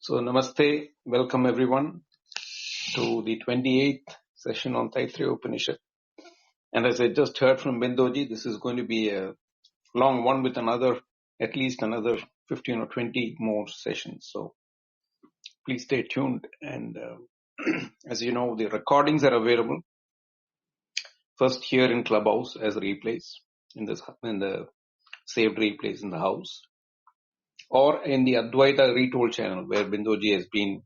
So Namaste, welcome everyone to the 28th session on Taittareeya Upanishad. And as I just heard from Bindoji, this is going to be a long one with at least another 15 or 20 more sessions. So please stay tuned. And as you know, the recordings are available first here in Clubhouse as replays in the saved replays in the house, or in the Advaita Retold channel where Bindoji has been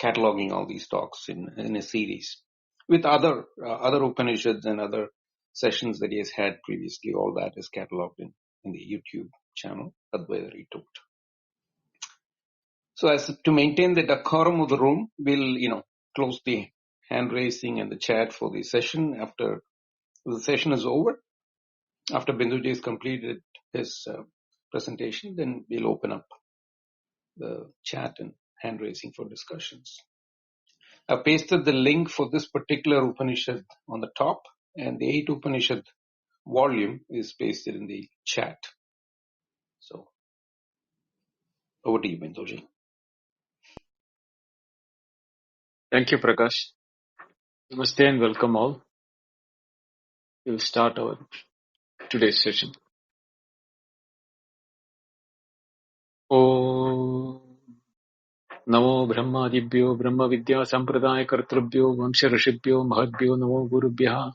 cataloging all these talks in a series with other Upanishads and other sessions that he has had previously. All that is cataloged in the YouTube channel, Advaita Retold. So as to maintain the decorum of the room, we'll close the hand raising and the chat for the session after the session is over. After Binduji has completed his presentation, then we'll open up the chat and hand raising for discussions. I've pasted the link for this particular Upanishad on the top, and the 8th Upanishad volume is pasted in the chat. So, over to you, Bindoji. Thank you, Prakash. Namaste and welcome all. We'll start our today's session. Om Namo Brahmadibhyo Brahma Vidya Sampradaya Kartrubhyo Vamsha Rishibhyo Mahadbhyo Namo Gurubhyaha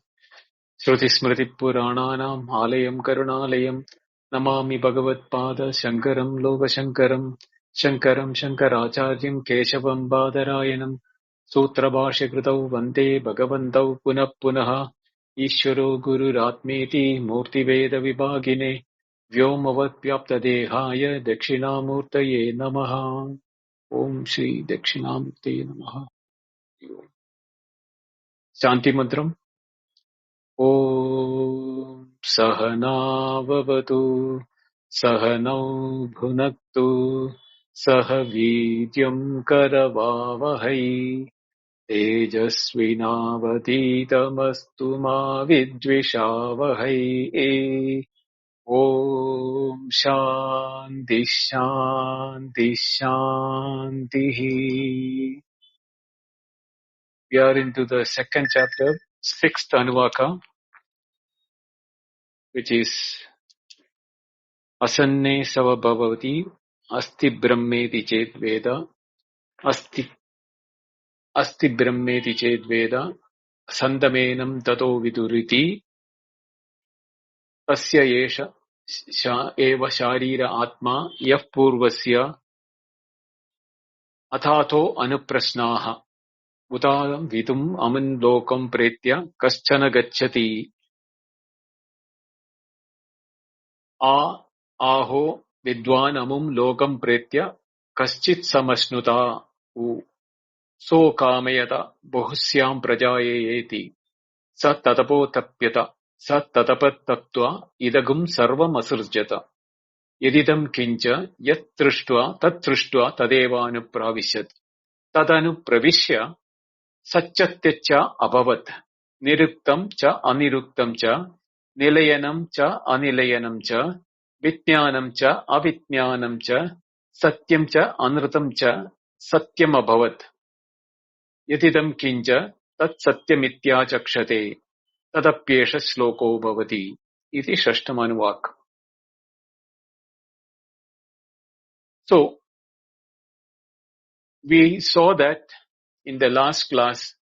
Shruti Smriti Purananam Alayam Karunalayam Namami Bhagavat Pada Shankaram Loka Shankaram Shankaram Shankaracharyam Keshavam Badarayanam Sutra Bhashya Kritau Vande Bhagavantau Punah Punaha Ishvaro Guru Ratmeti Murti Veda Vibhagine Vyomavat Vyapta Dehaya Dakshinamurtaye Namaha Om Shri Dakshinamurtaye Namaha. Shanti Mantram. Om Sahana Vavatu Sahanau Bhunaktu Sahavidyam Karavavahai Tejasvinavaditamastu ma vidvishavahai. Om Shanti Shanti Shanti. We are into the second chapter, 6th Anuvaka, which is Asanne Savabhavati Asti Brahmeti Chet Veda Asti Brahmeti Chet Veda Sandamenam Tato Viduriti Tasya Yesha Eva Sharira Atma Yah Purvasya Athato Anuprasnaha Utam Vidum Aman Lokam Pretya Kaschana Gacchati Aho Vidwan Amum Lokam Pretya Kaschit Samashnuta So Kamayata Bahusyam Prajayeti Sa Tatapo Tapyata Sa Tatapat Tattva Idagum Sarvam Asurjata Yedidam Kincha Yat Srshtva Tat Srshtva Tadeva Anupravisat Tadanupravishya Satchatyacha Abhavat Niruktam Cha Aniruktam Cha Nilayanam Cha Anilayanam Cha Vitnyanam Cha Avitnyanam Cha Satyam Cha Anrutam Cha Satyam Abhavat Yatidam Kincha Tat Satyamitya Chakshate Tadapyesha Sloko Bhavati Iti Shashtamanuvak. So, we saw that in the last class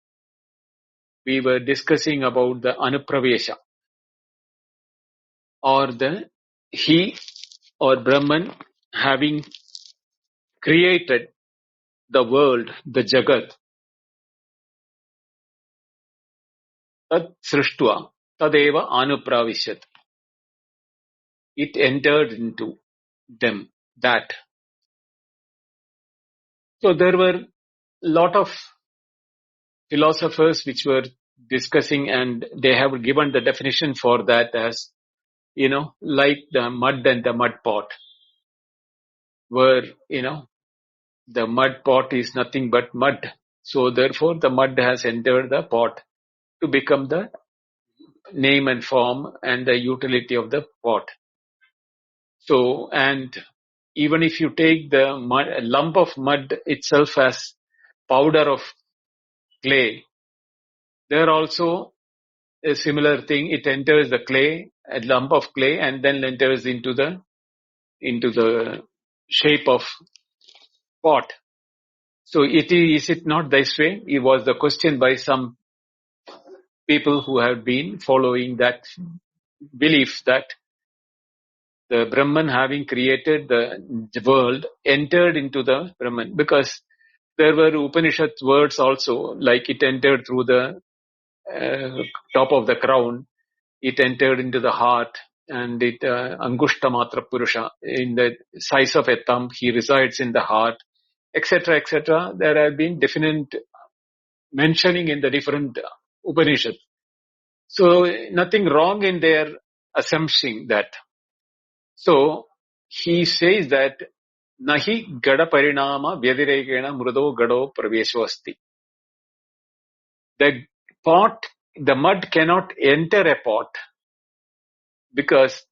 we were discussing about the anupravesha, or the he or Brahman having created the world, the Jagat, Tat Srshtva, Tadeva Anupravishat. It entered into them, that. So there were a lot of philosophers which were discussing, and they have given the definition for that as, like the mud and the mud pot, where, the mud pot is nothing but mud. So therefore the mud has entered the pot to become the name and form and the utility of the pot. So, and even if you take the mud, a lump of mud itself as powder of clay, there also a similar thing. It enters the clay, a lump of clay, and then enters into the shape of pot. So is it not this way? It was the question by some people who have been following that belief that the Brahman, having created the world, entered into the Brahman, because there were Upanishad words also, like it entered through the top of the crown, it entered into the heart, and it Angushta Matra Purusha, in the size of a thumb, he resides in the heart, etc., etc. There have been definite mentioning in the different Upanishads. So nothing wrong in their assumption that. So he says that nahi gada parinama vyadirekena mrudo gado pravesho asti. The pot, the mud cannot enter a pot, because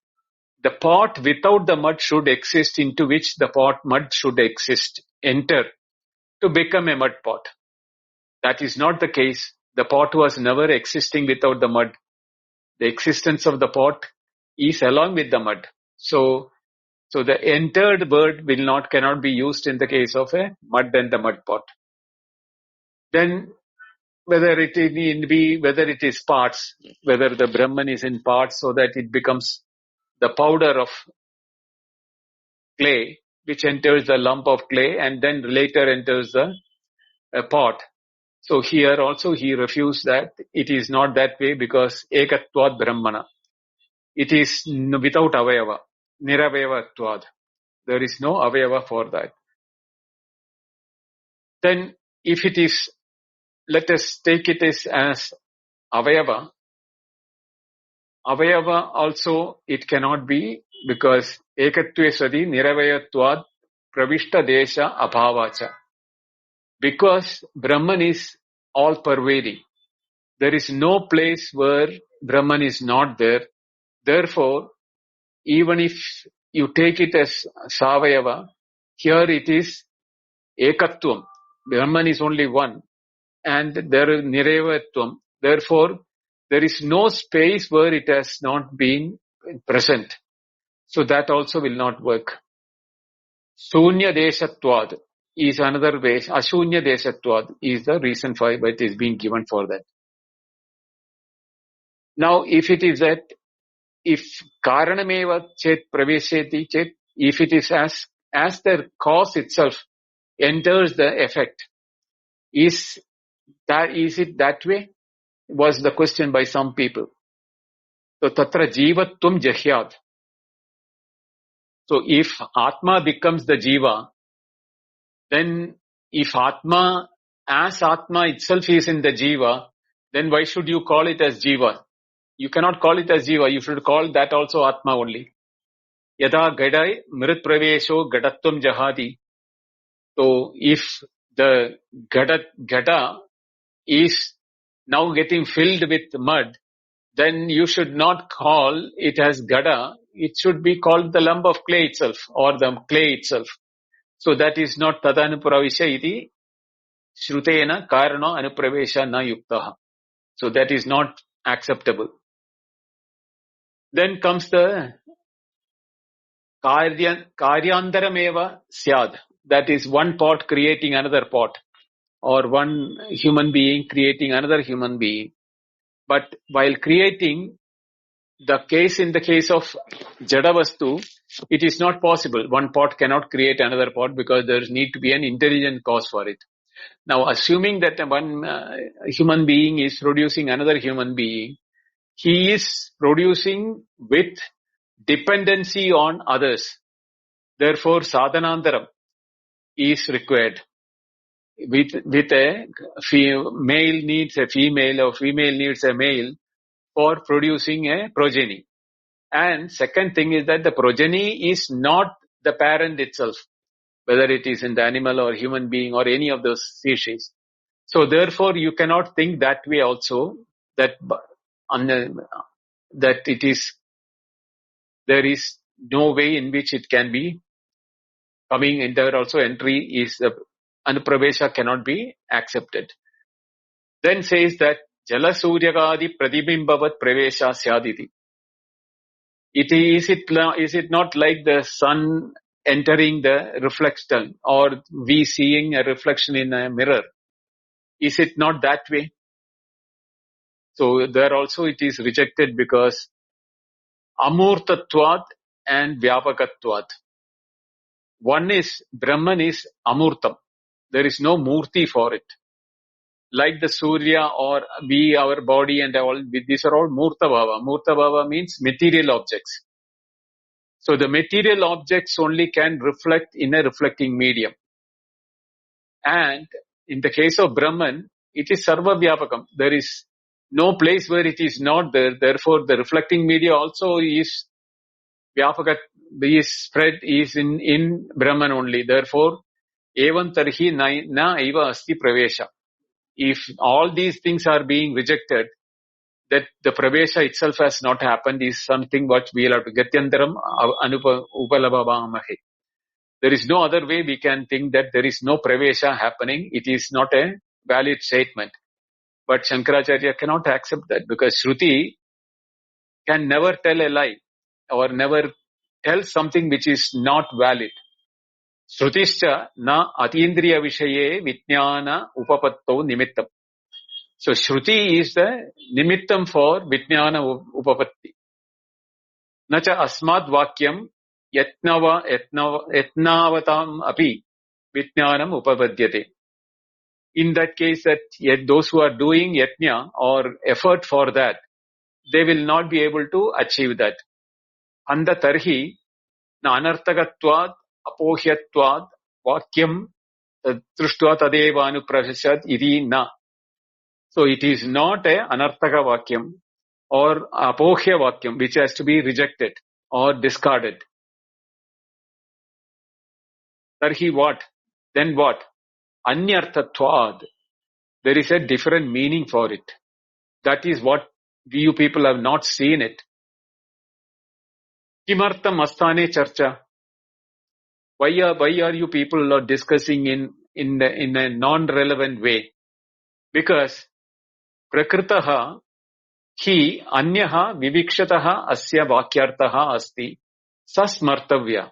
the pot without the mud should exist, into which the mud should exist, enter to become a mud pot. That is not the case. The pot was never existing without the mud. The existence of the pot is along with the mud. So the entered word cannot be used in the case of a mud and the mud pot. Then whether it is parts, whether the Brahman is in parts so that it becomes the powder of clay, which enters the lump of clay and then later enters the pot. So here also he refused that it is not that way, because ekatvad brahmana. It is without avayava, niravayavatvad. There is no avayava for that. Then if it is, let us take it as avayava. Avayava also it cannot be, because ekatve sadi niravayatvad pravishta desha abhavacha. Because Brahman is all pervading. There is no place where Brahman is not there. Therefore, even if you take it as Savayava, here it is Ekatvam. Brahman is only one. And there is Nirevatvam. Therefore, there is no space where it has not been present. So that also will not work. Sunya Deshatvad is another way. Ashunya Deshatvad is the reason for it is being given for that. Now, if it is that, if karanameva chet pravesheti chet, if it is as the cause itself enters the effect, is it that way? Was the question by some people. So tatra jivatvam jahyat. So if Atma becomes the Jiva, then if Atma itself is in the Jiva, then why should you call it as Jiva? You cannot call it as Jiva. You should call that also Atma only. Yada gadai mrit pravesho gadatvam jahati. So if the gada is now getting filled with mud, then you should not call it as gada. It should be called the lump of clay itself, or the clay itself. So that is not tadanupravisha iti shrutena karana anupravesha na yuktaha. So that is not acceptable. Then comes the karyantarameva syad. That is one pot creating another pot, or one human being creating another human being. But while creating, in the case of Jadavastu, it is not possible. One pot cannot create another pot, because there needs to be an intelligent cause for it. Now, assuming that one human being is producing another human being, he is producing with dependency on others. Therefore, sadhanantaram is required. With a male needs a female, or female needs a male for producing a progeny. And second thing is that the progeny is not the parent itself, whether it is in the animal or human being or any of those species. So therefore, you cannot think that way also, that it is, there is no way in which it can be coming in there also entry is anupravesa cannot be accepted. Then says that jala suryagadi pratibimbavat pravesha syaditi. Is it not like the sun entering the reflection, or we seeing a reflection in a mirror? Is it not that way? So there also it is rejected because amurtatvat and vyapakatvat. One is, Brahman is amurtam. There is no murti for it. Like the Surya or we, our body and all, these are all murta bhava. Murta bhava means material objects. So the material objects only can reflect in a reflecting medium. And in the case of Brahman, it is sarva vyapakam. There is no place where it is not there. Therefore, the reflecting media also is vyapakat, is spread, is in Brahman only. Therefore, evam tarhi na eva asti pravesha. If all these things are being rejected, that the pravesha itself has not happened is something what we will have to gatyantaram upalabhavamahe. There is no other way we can think that there is no pravesha happening. It is not a valid statement. But Shankaracharya cannot accept that because Shruti can never tell a lie or never tell something which is not valid. Shrutischa na atindriya vishaye vijnana upapatto nimittam. So Shruti is the nimittam for vijnana upapatti. Nacha asmad vakyam yatnavatam api vijnanam upapadyate. In that case, that yet those who are doing yatna or effort for that, they will not be able to achieve that. Anda tarhi na anartakatvad apohyatvad vakyam Tat Srshtva tadeva anupravisat iti na. So it is not a anartaka vakyam or apohya vakyam which has to be rejected or discarded. Tarhi what? Then what? Anyartatvad. There is a different meaning for it. That is what you people have not seen it. Kimartam astane charcha. Why are you people are discussing in a non-relevant way? Because prakritaha hi anyaha vivikshataha asya vakyartaha asti sasmartavya.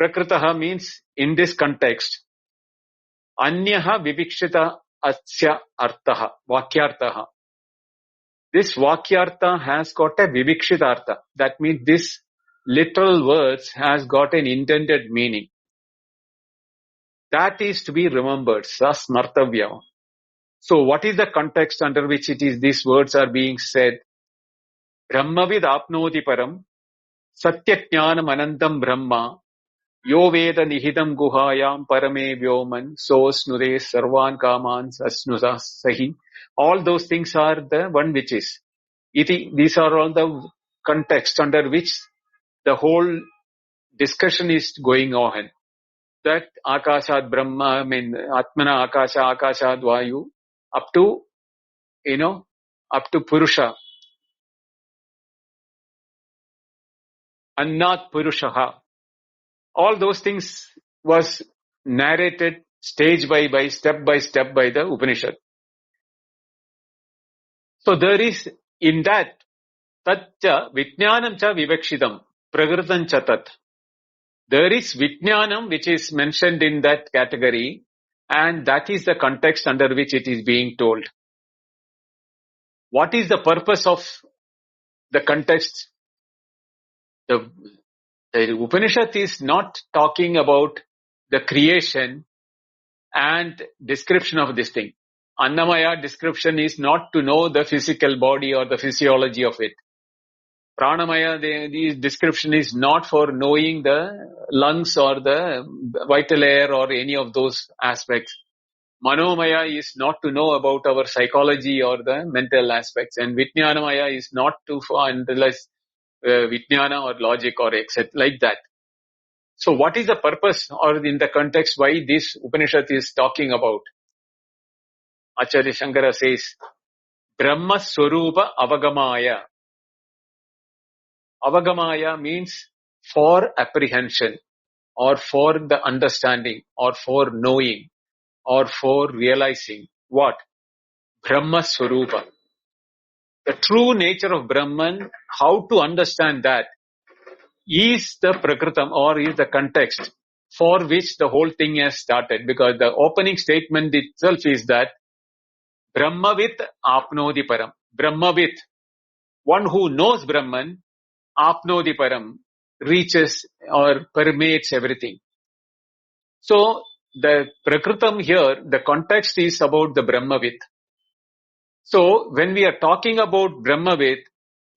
Prakritaha means in this context, anyaha vivikshata asya artaha, vakyartaha. This vakyarta has got a vivikshita artha. That means this literal words has got an intended meaning. That is to be remembered, sasmartavya. So what is the context under which it is these words are being said? Brahmavid apnoti param satyajnanam anantam brahma yo veda nihidam guhayam parame vyoman so snude sarvan kamans asnusa sahi. All those things are the one which is. These are all the context under which the whole discussion is going on. That akashad brahma, atmana akashad vayu, up to purusha. Annat purushaha. All those things was narrated stage by step by the Upanishad. So there is in that tatcha vijnanam cha vivakshitam prakritam cha tat. There is vijnanam which is mentioned in that category, and that is the context under which it is being told. What is the purpose of the context? The Upanishad is not talking about the creation and description of this thing. Annamaya description is not to know the physical body or the physiology of it. Pranamaya, the description is not for knowing the lungs or the vital air or any of those aspects. Manomaya is not to know about our psychology or the mental aspects. And Vijnanamaya is not to analyze Vijnana or logic or etc. like that. So what is the purpose or in the context why this Upanishad is talking about? Acharya Shankara says, Brahma Swarupa Avagamaya. Avagamaya means for apprehension. or for the understanding or for knowing or for realizing what? Brahma Swarupa. The true nature of Brahman, how to understand that is the Prakritam or is the context for which the whole thing has started. Because the opening statement itself is that Brahmavit apnodi param. Brahmavit, one who knows Brahman, apnodi param, reaches or permeates everything. So the Prakritam here, the context is about the Brahmavit. So when we are talking about Brahmavit,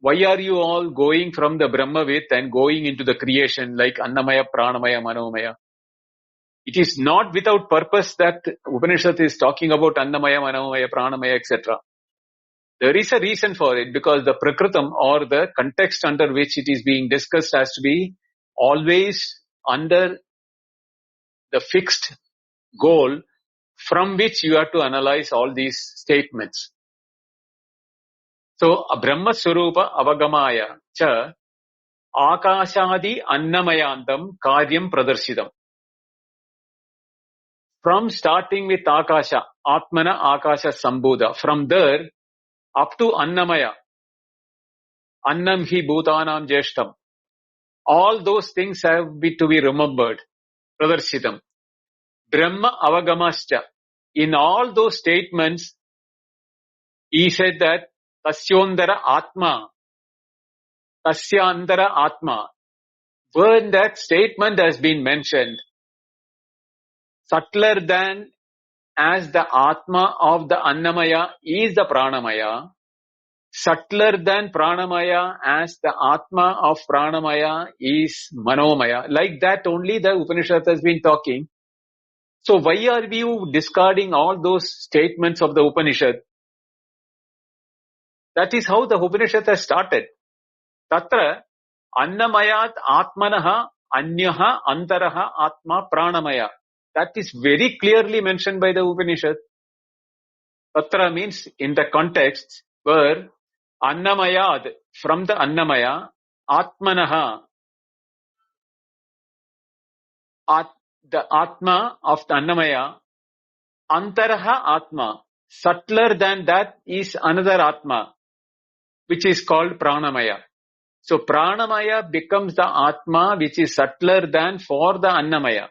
why are you all going from the Brahmavit and going into the creation like Annamaya, Pranamaya, Manomaya? It is not without purpose that Upanishad is talking about Annamaya, Manomaya, Pranamaya, etc. There is a reason for it, because the Prakritam or the context under which it is being discussed has to be always under the fixed goal from which you have to analyze all these statements. So, Brahma Swarupa Avagamaya cha Akashadi Annamayantam Karyam Pradarshidam. From starting with Akasha, Atmana Akasha Sambhuda, from there up to Annamaya, Annam hi Bhutanam Jeshtam. All those things have to be remembered. Pradarshidam. Brahma Avagamascha. In all those statements, he said that Tasyondara Atma, Tasyandara Atma. When that statement has been mentioned, subtler than as the Atma of the Annamaya is the Pranamaya, subtler than Pranamaya as the Atma of Pranamaya is Manomaya. Like that only the Upanishad has been talking. So why are you discarding all those statements of the Upanishad? That is how the Upanishad has started. Tatra Annamayat Atmanaha Anyaha Antaraha Atma Pranamaya. That is very clearly mentioned by the Upanishad. Tatra means in the context where Annamayad, from the Annamaya, Atmanaha, the Atma of the Annamaya, Antaraha Atma, subtler than that is another Atma, which is called Pranamaya. So Pranamaya becomes the Atma which is subtler than for the Annamaya.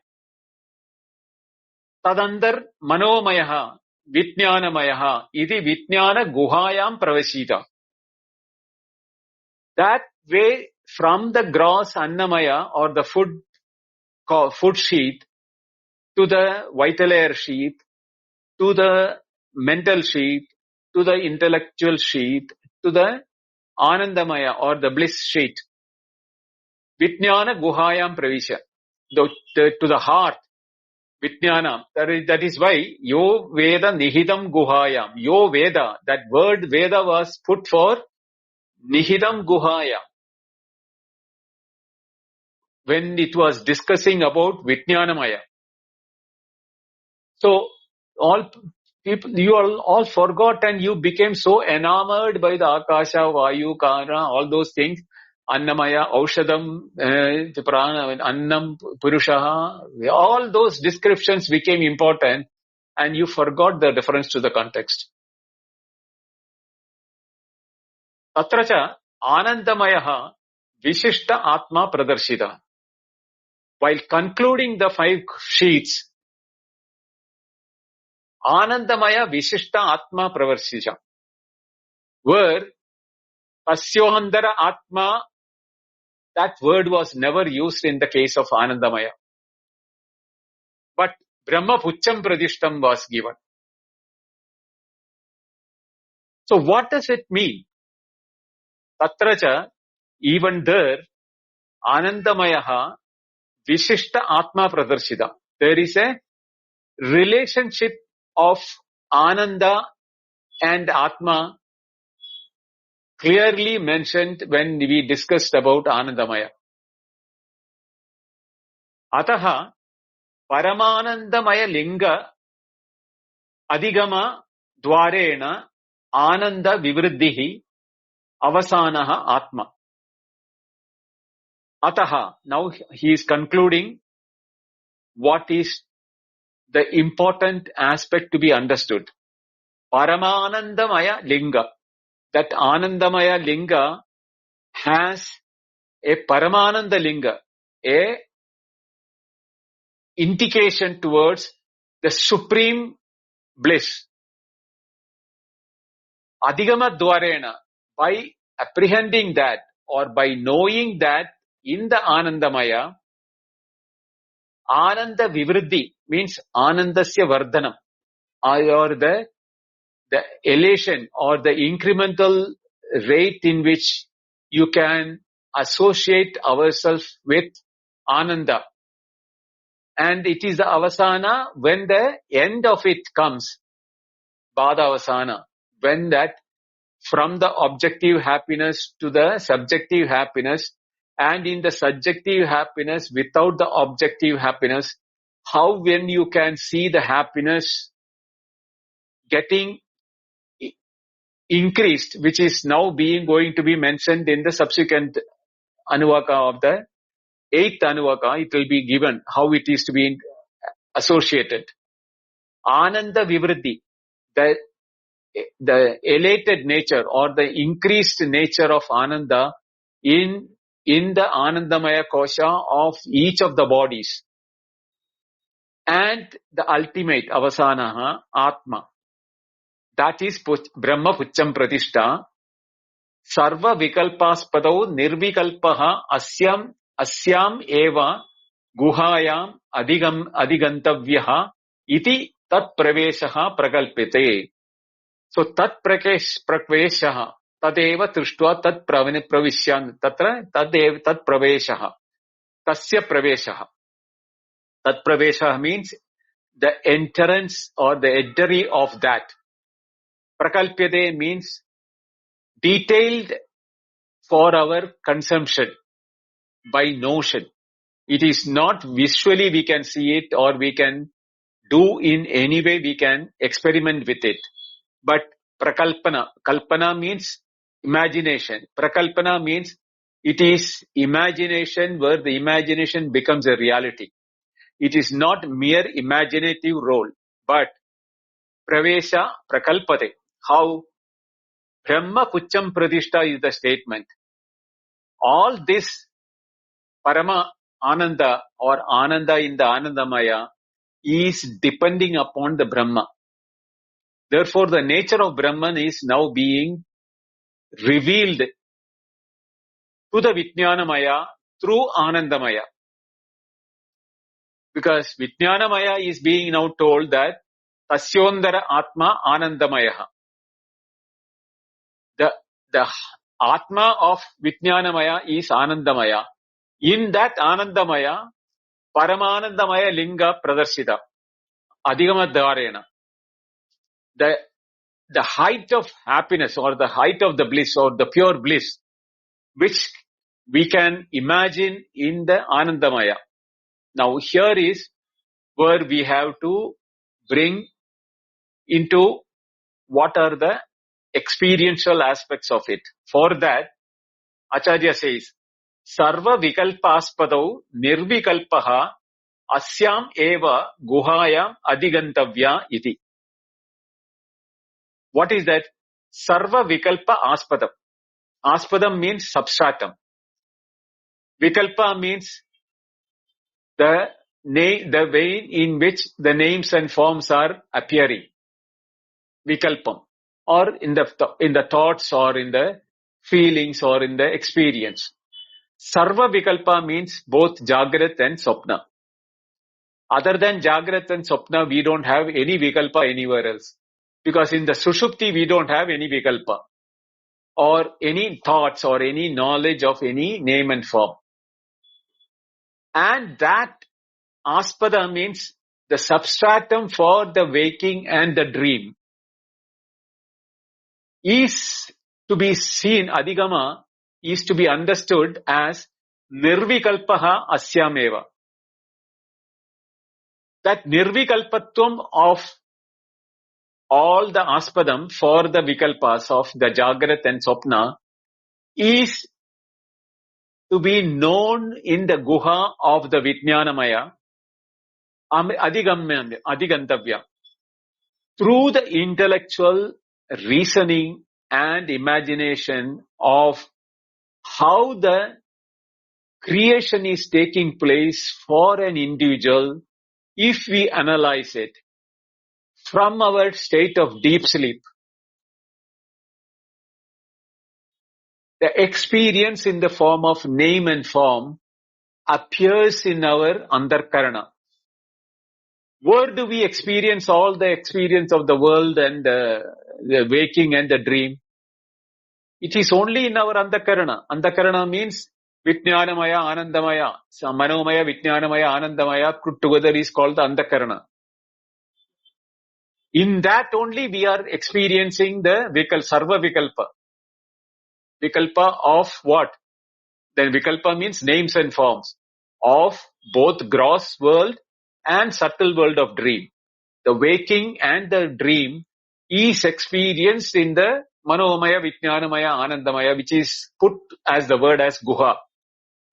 Tadandar Manomaya, Vijnanamaya, Idi Vijnana Guhayam Pravashita. That way from the gross Annamaya or the food sheath to the vital air sheath, to the mental sheath, to the intellectual sheath, to the Anandamaya or the bliss sheath. Vijnana Guhayam Pravisha. To the heart. Vijnana. That is why Yo Veda Nihidam Guhayam. Yo Veda. That word Veda was put for Nihidam Guhayam. When it was discussing about Vijnanamaya. So, all people, you all forgot and you became so enamored by the Akasha, Vayu, Kana, all those things. Annamaya, Aushadam, Prana, Annam, Purushaha, all those descriptions became important and you forgot the reference to the context. Tatracha Anandamayaha Vishishta Atma Pradarshita. While concluding the 5 sheets, Anandamaya Vishishta Atma Pradarshita, where Tasyohandara Atma, that word was never used in the case of Anandamaya. But Brahma Pucham Pradishtam was given. So what does it mean? Tatracha, even there, Anandamayaha Vishishta Atma Pradarshita. There is a relationship of Ananda and Atma clearly mentioned when we discussed about Anandamaya. Ataha Paramanandamaya Linga Adigama Dwarena Ananda Vivriddhihi Avasanaha Atma. Ataha, now he is concluding what is the important aspect to be understood. Paramanandamaya Linga. That Anandamaya Linga has a Paramananda Linga, a indication towards the supreme bliss. Adhigama Dwarena, by apprehending that or by knowing that in the Anandamaya, Ananda Vivriddhi means Anandasya Vardhanam, or the elation or the incremental rate in which you can associate ourselves with Ananda. And it is the Avasana when the end of it comes, Bada Avasana, when that from the objective happiness to the subjective happiness, and in the subjective happiness without the objective happiness, how when you can see the happiness getting increased, which is now going to be mentioned in the subsequent Anuvaka of the 8th Anuvaka, it will be given how it is to be associated. Ananda Vivriddhi, the elated nature or the increased nature of Ananda in the Anandamaya Kosha of each of the bodies. And the ultimate Avasana, Atma. That is Brahma Pucham Pratishta. Sarva Vikalpaspadau Nirvikalpaha Asyam Eva Guhayam Adhigantavyaha Iti Tat Praveshaha Prakalpite. So Tat Praveshaha Tadeva Trishtva Tat Pravishyan Tatra Tadeva Tat Praveshaha Tasya Praveshaha. Tat Praveshaha means the entrance or the entry of that. Prakalpyate means detailed for our consumption by notion. It is not visually we can see it or we can do in any way we can experiment with it. But prakalpana, kalpana means imagination. Prakalpana means it is imagination where the imagination becomes a reality. It is not mere imaginative role, but pravesha prakalpate. How Brahma Pucham Pratishta is the statement. All this Parama Ananda or Ananda in the Anandamaya is depending upon the Brahma. Therefore, the nature of Brahman is now being revealed to the Vijnanamaya through Anandamaya. Because Vijnanamaya is being now told that Tasyondara Atma Anandamaya. The Atma of Vijnanamaya is Anandamaya. In that Anandamaya, Paramanandamaya Linga Pradarshita, Adhigama Dharena. The height of happiness or the height of the bliss or the pure bliss, which we can imagine in the Anandamaya. Now here is where we have to bring into what are the experiential aspects of it. For that, Acharya says, Sarva Vikalpaspadau Nirvikalpaha Asyam Eva Guhayam Adhigantavya Iti. What is that? Sarva Vikalpa Aspadam. Aspadam means substratum. Vikalpa means the way in which the names and forms are appearing. Vikalpam. Or in the thoughts or in the feelings or in the experience. Sarva Vikalpa means both Jagrat and Swapna. Other than Jagrat and Swapna, we don't have any Vikalpa anywhere else. Because in the Sushupti, we don't have any Vikalpa. Or any thoughts or any knowledge of any name and form. And that Aspada means the substratum for the waking and the dream is to be seen, Adhigama is to be understood as Nirvikalpaha Asyameva. That Nirvikalpatvam of all the Aspadam for the Vikalpas of the Jagrat and Swapna is to be known in the Guha of the Vijnanamaya Adhigantavya. Through the intellectual reasoning and imagination of how the creation is taking place for an individual, if we analyze it from our state of deep sleep, the experience in the form of name and form appears in our antarkarana. Where do we experience all the experience of the world and the waking and the dream? It is only in our antarkarana. Antarkarana means Vijnanamaya, Anandamaya. So Manomaya, Vijnanamaya, Anandamaya put together is called the antarkarana. In that only we are experiencing the sarva vikalpa. Vikalpa of what? Then vikalpa means names and forms of both gross world and subtle world of dream. The waking and the dream is experienced in the Manomaya, Vijnanamaya, Anandamaya, which is put as the word as Guha.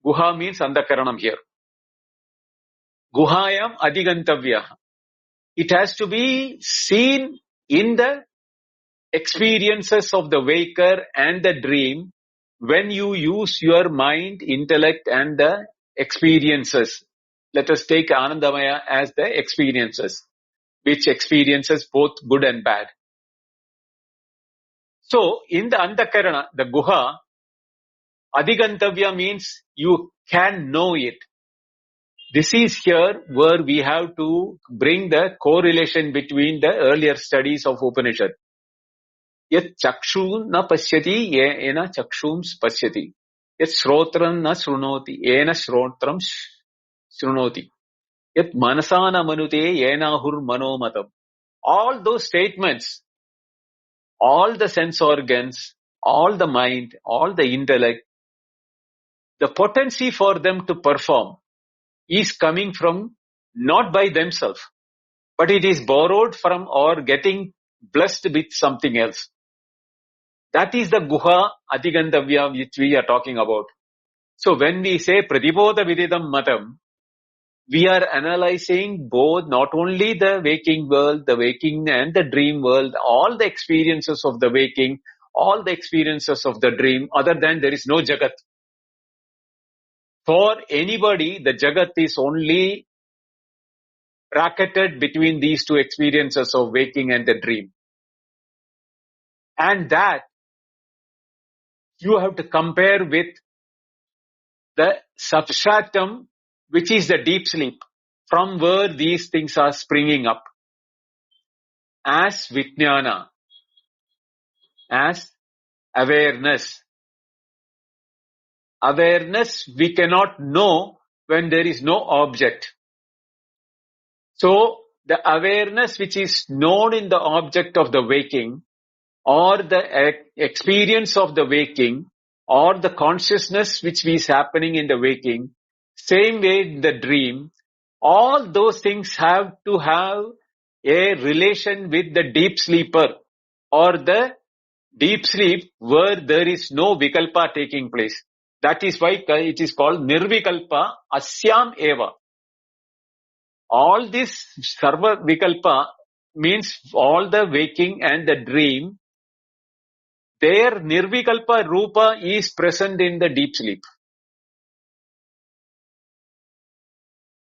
Guha means Andhakaranam here. Guhayam Adhigantavya. It has to be seen in the experiences of the waker and the dream when you use your mind, intellect and the experiences. Let us take Anandamaya as the experiences, which experiences both good and bad. So, in the Antakarana, the Guha, Adhigantavya means you can know it. This is here where we have to bring the correlation between the earlier studies of Upanishad. Yat chakshun na pasyati, yena chakshums pasyati. Yat shrotram na shrunoti, yena shrotram shrunoti. Yat manasana manute, yena hur manomatam. All those statements, all the sense organs, all the mind, all the intellect, the potency for them to perform is coming from not by themselves, but it is borrowed from or getting blessed with something else. That is the Guha Adhigantavya which we are talking about. So when we say Pratibodha Vididam Matam, we are analyzing both not only the waking world, the waking and the dream world, all the experiences of the waking, all the experiences of the dream. Other than there is no Jagat. For anybody, the Jagat is only bracketed between these two experiences of waking and the dream. And that you have to compare with the substratum, which is the deep sleep, from where these things are springing up as Vijnana, as awareness. Awareness we cannot know when there is no object. So the awareness which is known in the object of the waking, or the experience of the waking, or the consciousness which is happening in the waking, same way in the dream, all those things have to have a relation with the deep sleeper or the deep sleep where there is no vikalpa taking place. That is why it is called nirvikalpa asyam eva. All this sarva vikalpa means all the waking and the dream, their nirvikalpa rupa is present in the deep sleep.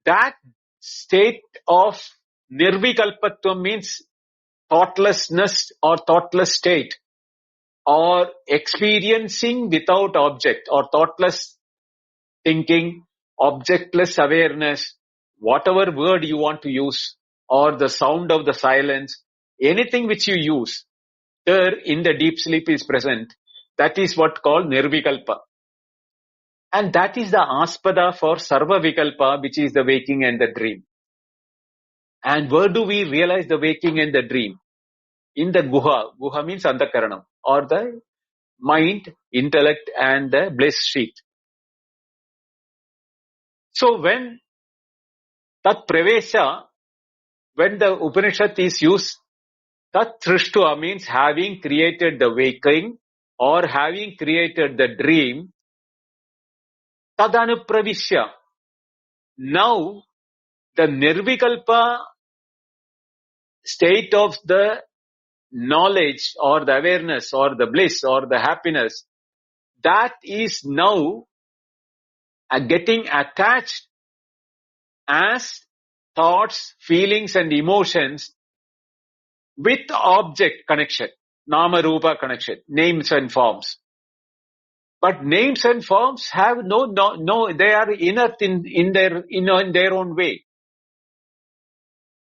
That state of nirvikalpatva means thoughtlessness or thoughtless state, or experiencing without object, or thoughtless thinking, objectless awareness, whatever word you want to use, or the sound of the silence, anything which you use, there in the deep sleep is present. That is what called nirvikalpa. And that is the aspada for sarva vikalpa, which is the waking and the dream. And where do we realize the waking and the dream? In the guha. Guha means antakaranam, or the mind, intellect and the bliss sheath. So when Tat Pravesha, when the Upanishad is used, Tat Srshtva means having created the waking or having created the dream. Tad anupravisya. Now the nirvikalpa state of the knowledge or the awareness or the bliss or the happiness, that is now getting attached as thoughts, feelings and emotions with object connection, nama rupa connection, names and forms. But names and forms have no, they are inert in their own way.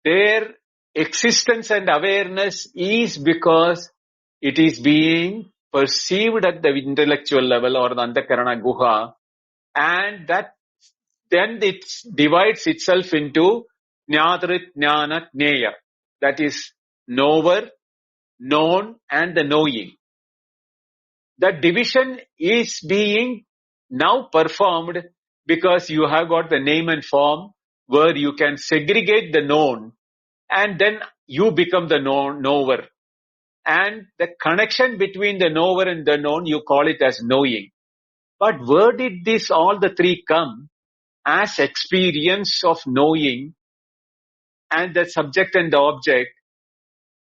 Their existence and awareness is because it is being perceived at the intellectual level or the antakarana guha, and that then it divides itself into jnatrit, jnana, jneya. That is knower, known and the knowing. The division is being now performed because you have got the name and form where you can segregate the known and then you become the knower. And the connection between the knower and the known, you call it as knowing. But where did this all the three come? As experience of knowing and the subject and the object,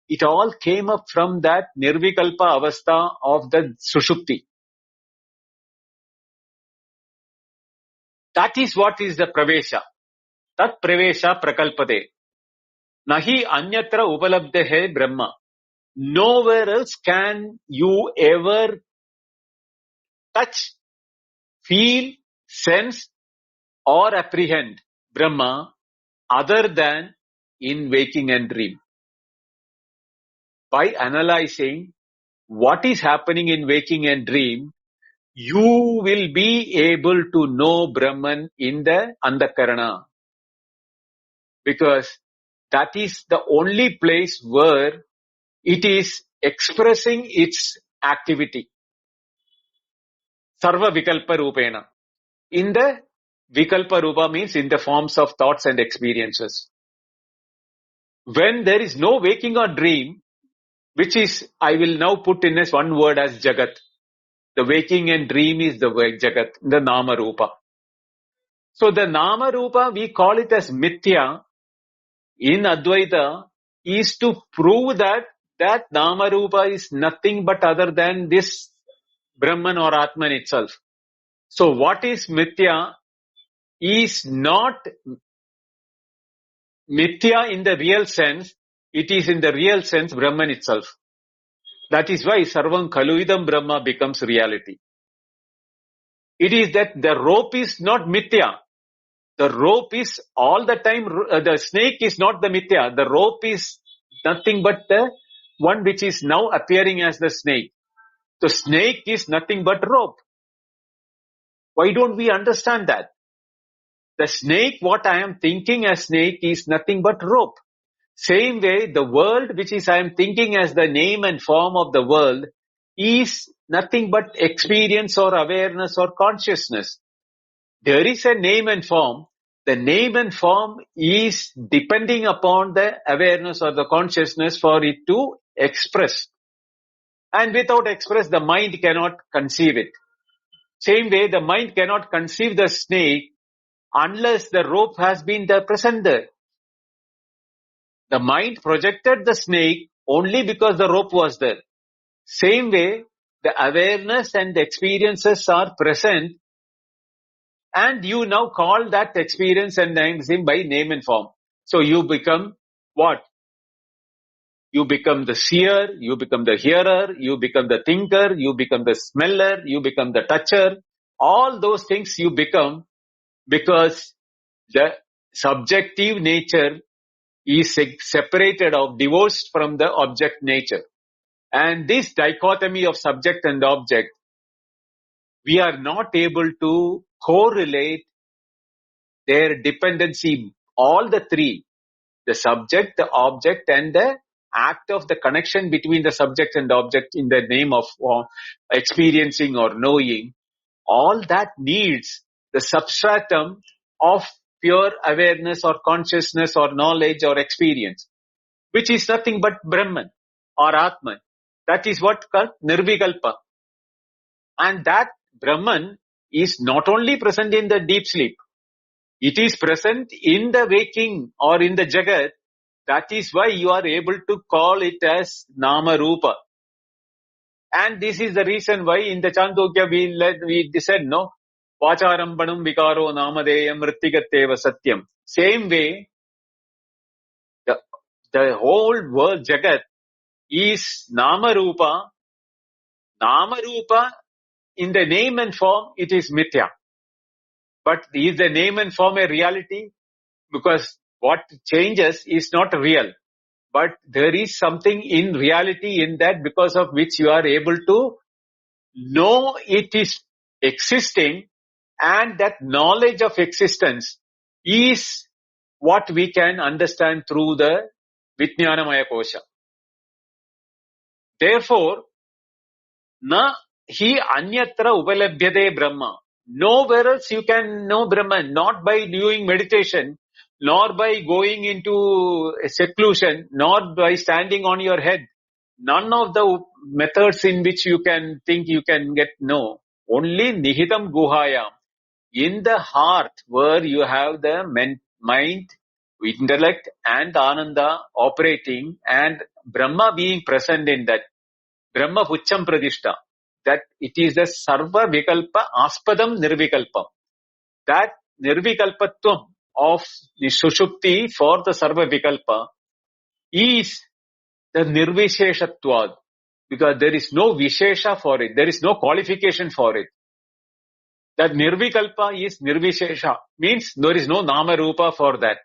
it all came up from that nirvikalpa avastha of the sushupti. That is what is the pravesha. Tat pravesha prakalpate. Nahi anyatra upalabdhe brahma. Nowhere else can you ever touch, feel, sense or apprehend Brahma other than in waking and dream. By analyzing what is happening in waking and dream, you will be able to know Brahman in the Andakarana. Because that is the only place where it is expressing its activity. Sarva Vikalpa Rupena. In the Vikalpa Rupa means in the forms of thoughts and experiences. When there is no waking or dream, which is, I will now put in as one word as Jagat. The waking and dream is the word Jagat, the Nama Rupa. So the Nama Rupa, we call it as Mithya in Advaita, is to prove that Nama Rupa is nothing but other than this Brahman or Atman itself. So what is Mithya is not Mithya in the real sense, it is in the real sense Brahman itself. That is why Sarvam Khaluidam Brahma becomes reality. It is that the rope is not Mithya. The rope is all the time, the snake is not the Mithya. The rope is nothing but the one which is now appearing as the snake. The snake is nothing but rope. Why don't we understand that? The snake, what I am thinking as snake is nothing but rope. Same way, the world which is I am thinking as the name and form of the world is nothing but experience or awareness or consciousness. There is a name and form. The name and form is depending upon the awareness or the consciousness for it to express. And without express, the mind cannot conceive it. Same way, the mind cannot conceive the snake unless the rope has been present there. The mind projected the snake only because the rope was there. Same way, the awareness and the experiences are present, and you now call that experience and name by name and form. So you become what? You become the seer, you become the hearer, you become the thinker, you become the smeller, you become the toucher. All those things you become because the subjective nature is separated or divorced from the object nature. And this dichotomy of subject and object, we are not able to correlate their dependency, all the three, the subject, the object, and the act of the connection between the subject and the object in the name of experiencing or knowing, all that needs the substratum of pure awareness or consciousness or knowledge or experience, which is nothing but Brahman or Atman. That is what called Nirvikalpa. And that Brahman is not only present in the deep sleep. It is present in the waking or in the Jagat. That is why you are able to call it as Nama Rupa. And this is the reason why in the Chandogya we said, no, Vacharambanam Vikaro Namadeyam Rittigatteva Satyam. Same way, the whole world Jagat is Nama Rupa. Nama Rupa, in the name and form, it is Mithya. But is the name and form a reality? Because what changes is not real. But there is something in reality in that because of which you are able to know it is existing, and that knowledge of existence is what we can understand through the Vijnanamaya Kosha. Therefore, na hi anyatra upalabhyate Brahma. Nowhere else you can know Brahman, not by doing meditation, nor by going into seclusion, nor by standing on your head. None of the methods in which you can think you can get know. Only nihitam guhayam. In the heart where you have the mind, intellect and ananda operating and Brahma being present in that. Brahma Pucham Pradishta. That it is the Sarva Vikalpa Aspadam Nirvikalpam. That Nirvikalpatvam of the Sushupti for the Sarva Vikalpa is the Nirvisheshatvad. Because there is no Vishesha for it. There is no qualification for it. That Nirvikalpa is Nirvishesha. Means there is no Nama Rupa for that.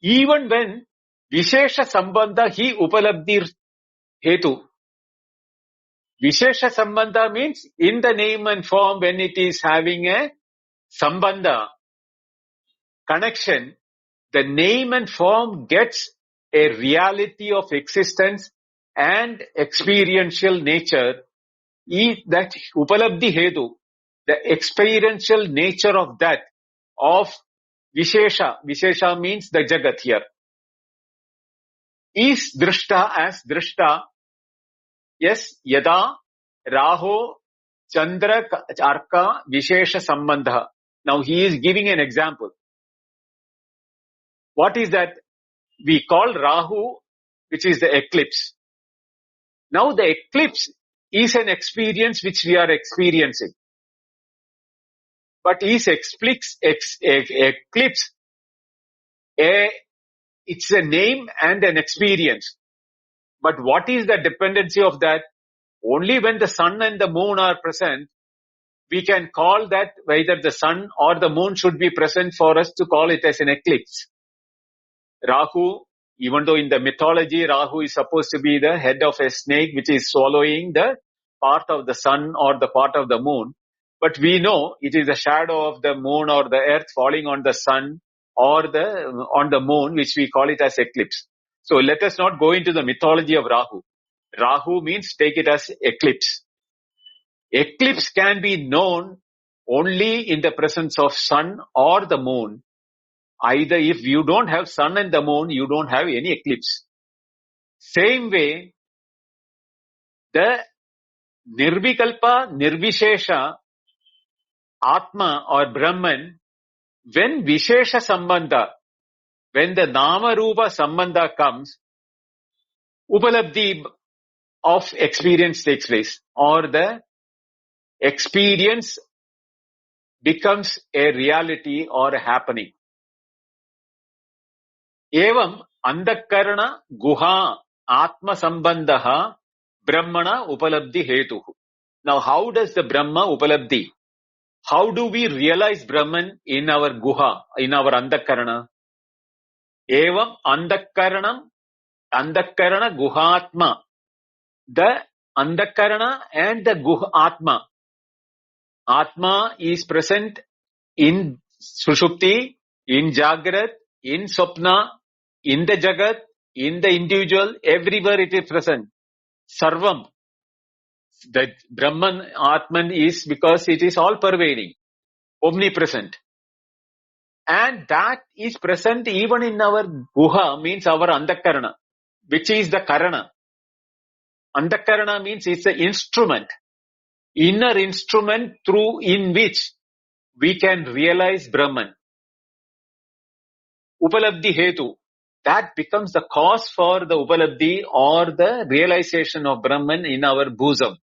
Even when Vishesha Sambandha hi Upalabdir Hetu. Vishesha Sambandha means in the name and form when it is having a Sambandha connection, the name and form gets a reality of existence and experiential nature. Is that Upalabdhi Hetu, the experiential nature of that, of Vishesha. Vishesha means the Jagat here. Is Drishta as Drishta. Yes, Yada, Raho, Chandra, Arka, Vishesha Sambandha. Now he is giving an example. What is that? We call Rahu, which is the eclipse. Now the eclipse is an experience which we are experiencing. But is eclipse, it's a name and an experience. But what is the dependency of that? Only when the sun and the moon are present, we can call that whether the sun or the moon should be present for us to call it as an eclipse. Rahu, even though in the mythology Rahu is supposed to be the head of a snake which is swallowing the part of the sun or the part of the moon, but we know it is the shadow of the moon or the earth falling on the sun or on the moon, which we call it as eclipse. So let us not go into the mythology of Rahu. Rahu means take it as eclipse. Eclipse can be known only in the presence of sun or the moon. Either if you don't have sun and the moon, you don't have any eclipse. Same way, the Nirvikalpa, Nirvishesha, Atma or Brahman, when Vishesha Sambandha, when the Nama Rupa Sambandha comes, Upalabdhi of experience takes place, or the experience becomes a reality or a happening. Evam Andakarana Guha Atma Sambandha Brahmana Upalabdhi Hetu. Now how does the Brahma Upalabdhi? How do we realize Brahman in our Guha, in our Andakarana? Evam Andakarana Guhatma. The Andakarana and the Guhatma. Atma is present in Sushupti, in Jagrat, in Swapna, in the Jagat, in the individual, everywhere it is present. Sarvam. The Brahman, Atman is because it is all pervading, omnipresent. And that is present even in our Guha, means our Andakarana, which is the Karana. Andakarana means it's the instrument, inner instrument through in which we can realize Brahman. Upalabdhi hetu. That becomes the cause for the Upalabdhi or the realization of Brahman in our bosom.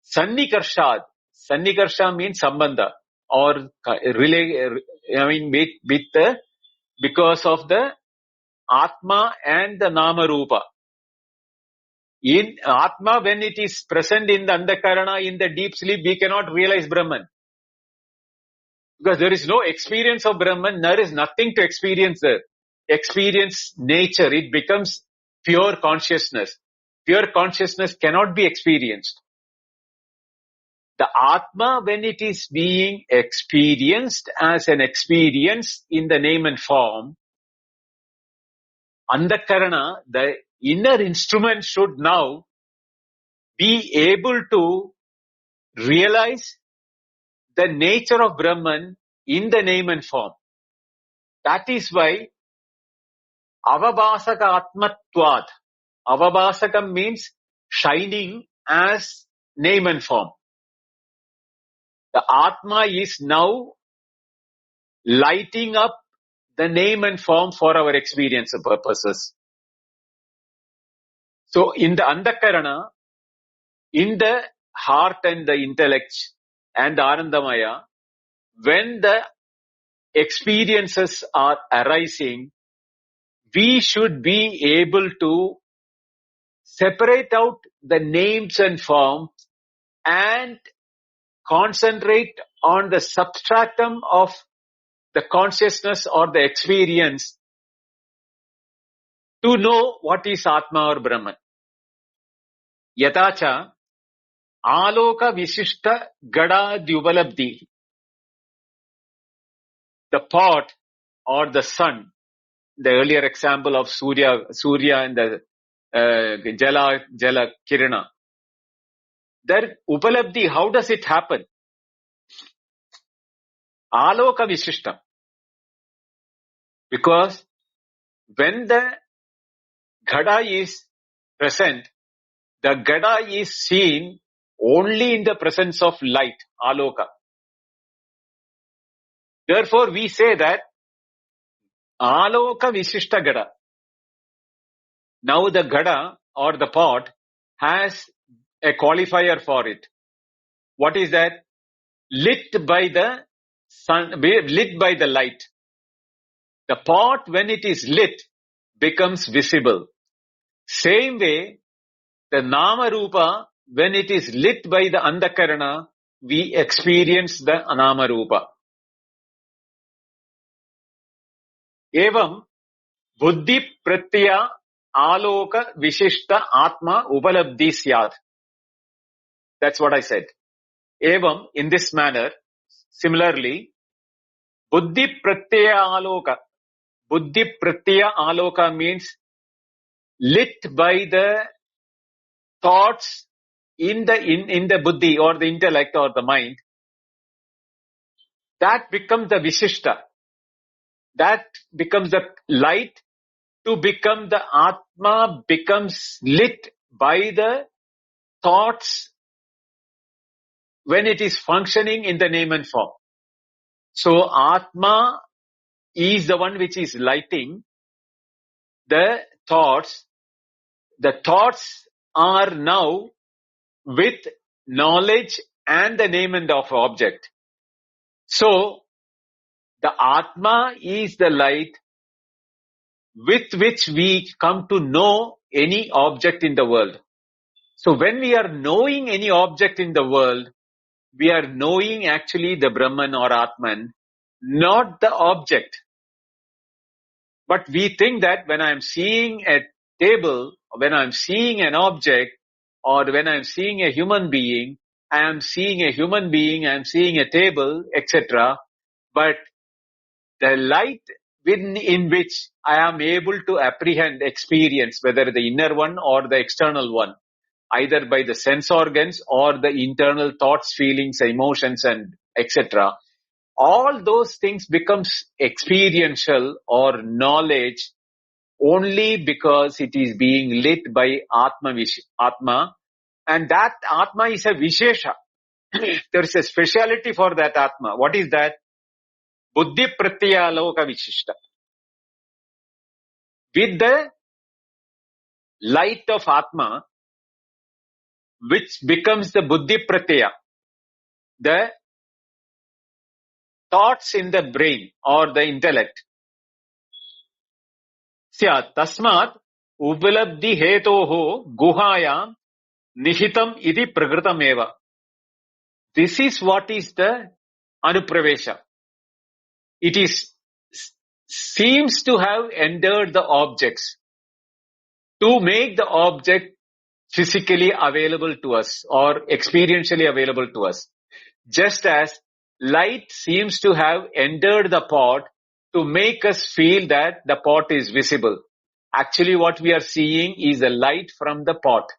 Sannikarshad. Sannikarsha means sambandha or because of the Atma and the Nama Rupa. In Atma, when it is present in the Andakarana, in the deep sleep, we cannot realize Brahman. Because there is no experience of Brahman, there is nothing to experience there. Experience nature, it becomes pure consciousness. Pure consciousness cannot be experienced. The Atma, when it is being experienced as an experience in the name and form, Andakarana, the inner instrument should now be able to realize the nature of Brahman in the name and form. That is why Avabhasaka Atmatvad. Avabhasakam means shining as name and form. The Atma is now lighting up the name and form for our experience purposes. So in the Andakarana, in the heart and the intellect and the Anandamaya, when the experiences are arising, we should be able to separate out the names and forms and concentrate on the substratum of the consciousness or the experience to know what is Atma or Brahman. Yatacha Aloka Vishishta Gada Dyubalabdi. The pot or the sun, the earlier example of Surya and the Jala Kirana. Their Upalabdhi, how does it happen? Aloka Vishishtam. Because when the Gada is present, the Gada is seen only in the presence of light, Aloka. Therefore, we say that Aloka Vishishta Gada. Now the Gada or the pot has a qualifier for it. What is that? Lit by the sun, lit by the light. The pot, when it is lit, becomes visible. Same way, the Nama Rupa, when it is lit by the Andakarana, we experience the Nama Rupa. Evam Buddhi Pratyaya Aloka Vishishta Atma Upalabdhi Syad. That's what I said. Evam, in this manner, similarly, Buddhi Pratyaya Aloka. Buddhi Pratyaya Aloka means lit by the thoughts in the buddhi or the intellect or the mind. That becomes the Vishishta. That becomes the light to become the Atma becomes lit by the thoughts when it is functioning in the name and form. So Atma is the one which is lighting the thoughts. The thoughts are now with knowledge and the name and of object. So the Atma is the light with which we come to know any object in the world. So when we are knowing any object in the world, we are knowing actually the Brahman or Atman, not the object. But we think that when I am seeing a table, when I am seeing an object, or when I am seeing a human being, I am seeing a human being, I am seeing a table, etc. But the light in which I am able to apprehend experience, whether the inner one or the external one, either by the sense organs or the internal thoughts, feelings, emotions, and etc. All those things becomes experiential or knowledge only because it is being lit by Atma, and that Atma is a Vishesha. there is a speciality for that Atma. What is that? Buddhi pratyaya loka vishishta. With the light of Atma, which becomes the Buddhi pratyaya, the thoughts in the brain or the intellect. Syat tasmat upalabdhi hetoho guhayam nihitam iti prakritam eva. This is what is the anupravesa. It seems to have entered the objects to make the object physically available to us or experientially available to us. Just as light seems to have entered the pot to make us feel that the pot is visible. Actually, what we are seeing is the light from the pot.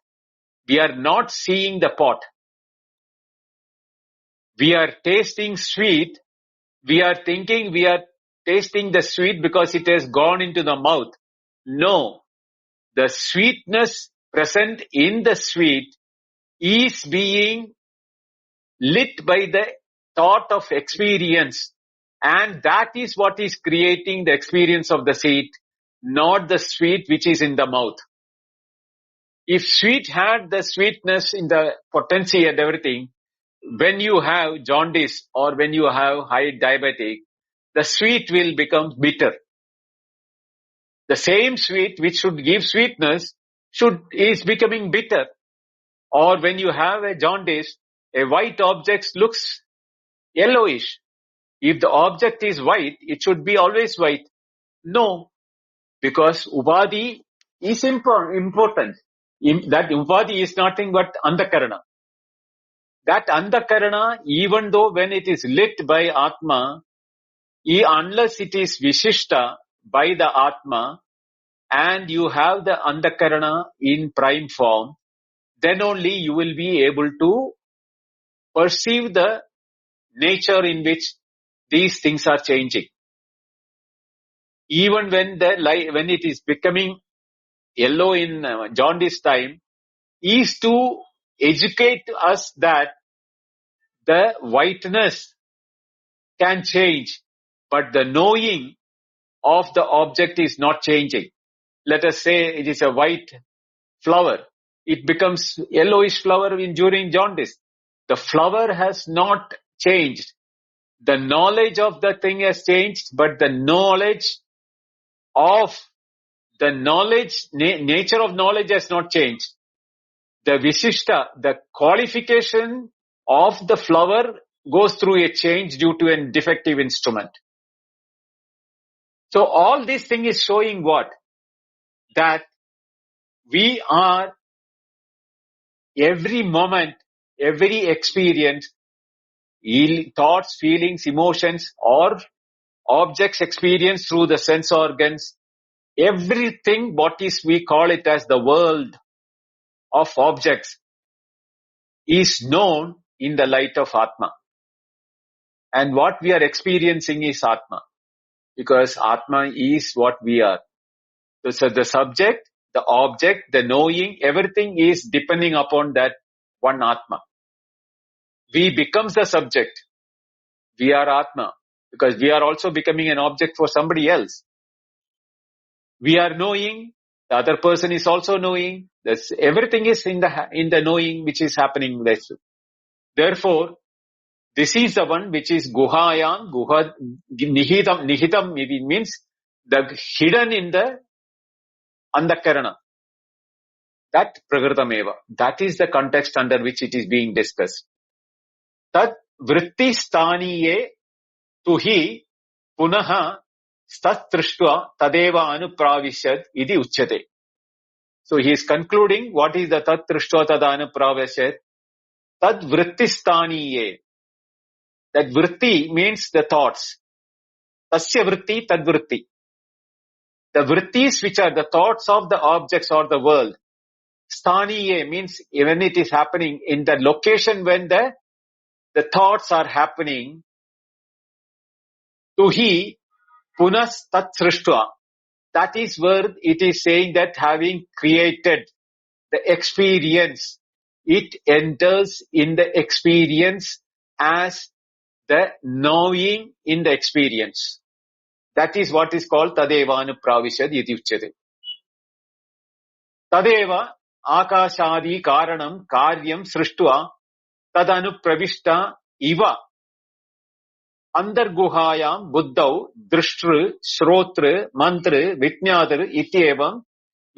We are not seeing the pot. We are tasting sweet. We are thinking we are tasting the sweet because it has gone into the mouth. No. The sweetness present in the sweet is being lit by the thought of experience, and that is what is creating the experience of the sweet, not the sweet which is in the mouth. If sweet had the sweetness in the potency and everything, when you have jaundice or when you have high diabetic, the sweet will become bitter. The same sweet which should give sweetness is becoming bitter. Or when you have a jaundice, a white object looks yellowish. If the object is white, it should be always white. No, because Upadhi is important. That Upadhi is nothing but Andakarana. That Andakarana, even though when it is lit by Atma, unless it is Vishishta by the Atma, and you have the Andakarana in prime form, then only you will be able to perceive the nature in which these things are changing. Even when when it is becoming yellow in jaundice time, is to educate us that the whiteness can change, but the knowing of the object is not changing. Let us say it is a white flower. It becomes yellowish flower during jaundice. The flower has not changed. The knowledge of the thing has changed, but the knowledge of the nature of knowledge has not changed. The Vishishta, the qualification of the flower goes through a change due to a defective instrument. So all this thing is showing what? That we are every moment, every experience, thoughts, feelings, emotions, or objects experienced through the sense organs, everything we call it as the world of objects is known in the light of Atma. And what we are experiencing is Atma. Because Atma is what we are. So the subject, the object, the knowing, everything is depending upon that one Atma. We becomes the subject. We are Atma. Because we are also becoming an object for somebody else. We are knowing, the other person is also knowing. Everything is in the knowing which is happening. Therefore, this is the one which is guhayam, nihitam maybe means the hidden in the andakarana. That prakritameva. That is the context under which it is being discussed. Tat vritti sthaniye tuhi punaha Tat Srshtva tadeva anupravisat idi uchyate. So he is concluding what is the Tat Srshtva tada anupravisat. Tad vritti sthaniye. That vritti means the thoughts. Tasya vritti, tad vritti. The vrittis which are the thoughts of the objects or the world. Sthaniye means when it is happening in the location when the thoughts are happening. Tuhi punas tat srishtva. That is where it is saying that having created the experience it enters in the experience as the knowing in the experience. That is what is called Tadeva anupravisat iti uchyate. Tadeva akashadi karanam karyam srishtva tadanupravishta iva andarguhayam buddhau drishtru shrotru mantru vitnyadru ityevam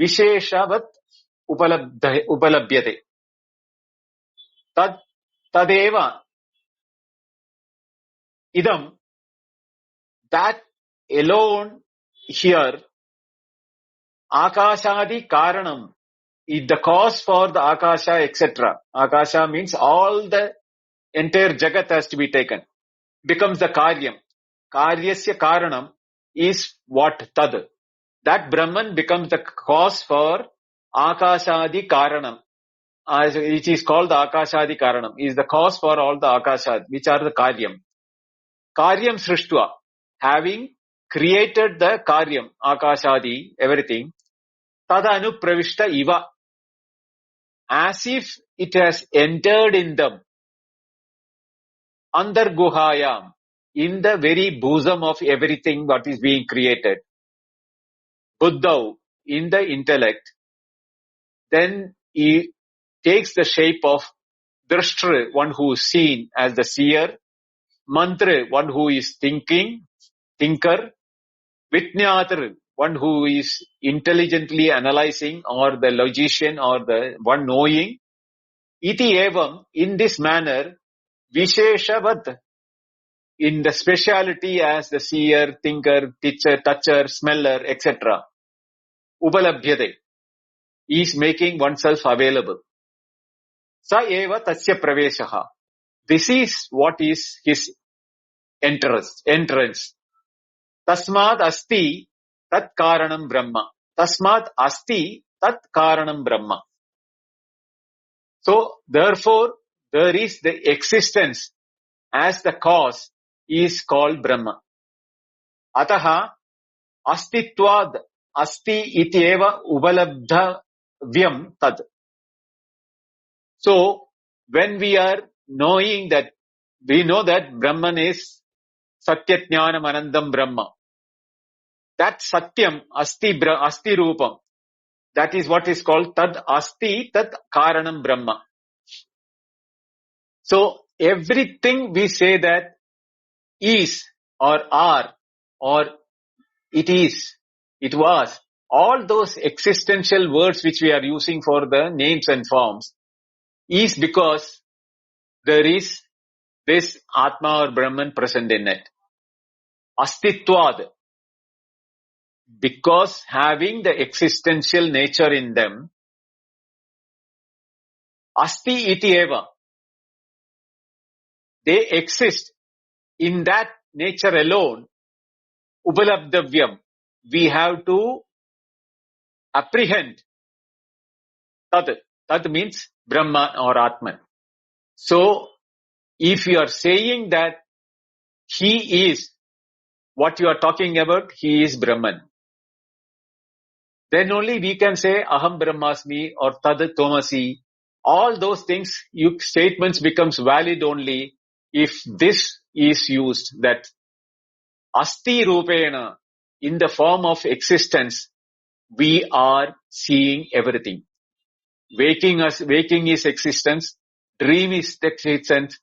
visheshavat upalabhyate. Tadeva idam, that alone here, akashadi karanam, is the cause for the akasha, etc. Akasha means all the entire jagat has to be taken. Becomes the karyam. Karyasya karanam is what? Tad. That Brahman becomes the cause for akashadi karanam. It is called the akashadi karanam. Is the cause for all the akashad, which are the karyam. Karyam Srshtva, having created the karyam, akashadi, everything, tada anupravishta iva, as if it has entered in them, andarguhayam, in the very bosom of everything what is being created, buddhau, in the intellect, then he takes the shape of drishtra, one who is seen as the seer, mantra, one who is thinker, vitnyatr, one who is intelligently analyzing, or the logician, or the one knowing, iti evam, in this manner, visheshavat, in the speciality as the seer, thinker, teacher, toucher, smeller, etc. Upalabhyate, is making oneself available. Sa eva tasya praveshaha. This is what is his entrance. Tasmad asti tat karanam brahma. Tasmad asti tat karanam brahma. So, therefore, there is the existence as the cause is called Brahma. Ataha astitvad asti ityeva ubalabdhavyam tad. So, when we are knowing that, we know that Brahman is Satyajnanam Anandam Brahma. That Satyam asti rupam. That is what is called tad asti tat karanam Brahma. So, everything we say that is or are or it is, it was, all those existential words which we are using for the names and forms is because there is this Atma or Brahman present in it. Astitvad, because having the existential nature in them, asti iti eva, they exist in that nature alone. Upalabdhavyam, we have to apprehend Tat. Tat means Brahman or Atman. So, if you are saying that he is what you are talking about, he is Brahman, then only we can say Aham Brahmasmi or Tad Tomasi. All those things, statements becomes valid only if this is used, that Asti Rupena, in the form of existence, we are seeing everything. Waking is existence, dream is existence,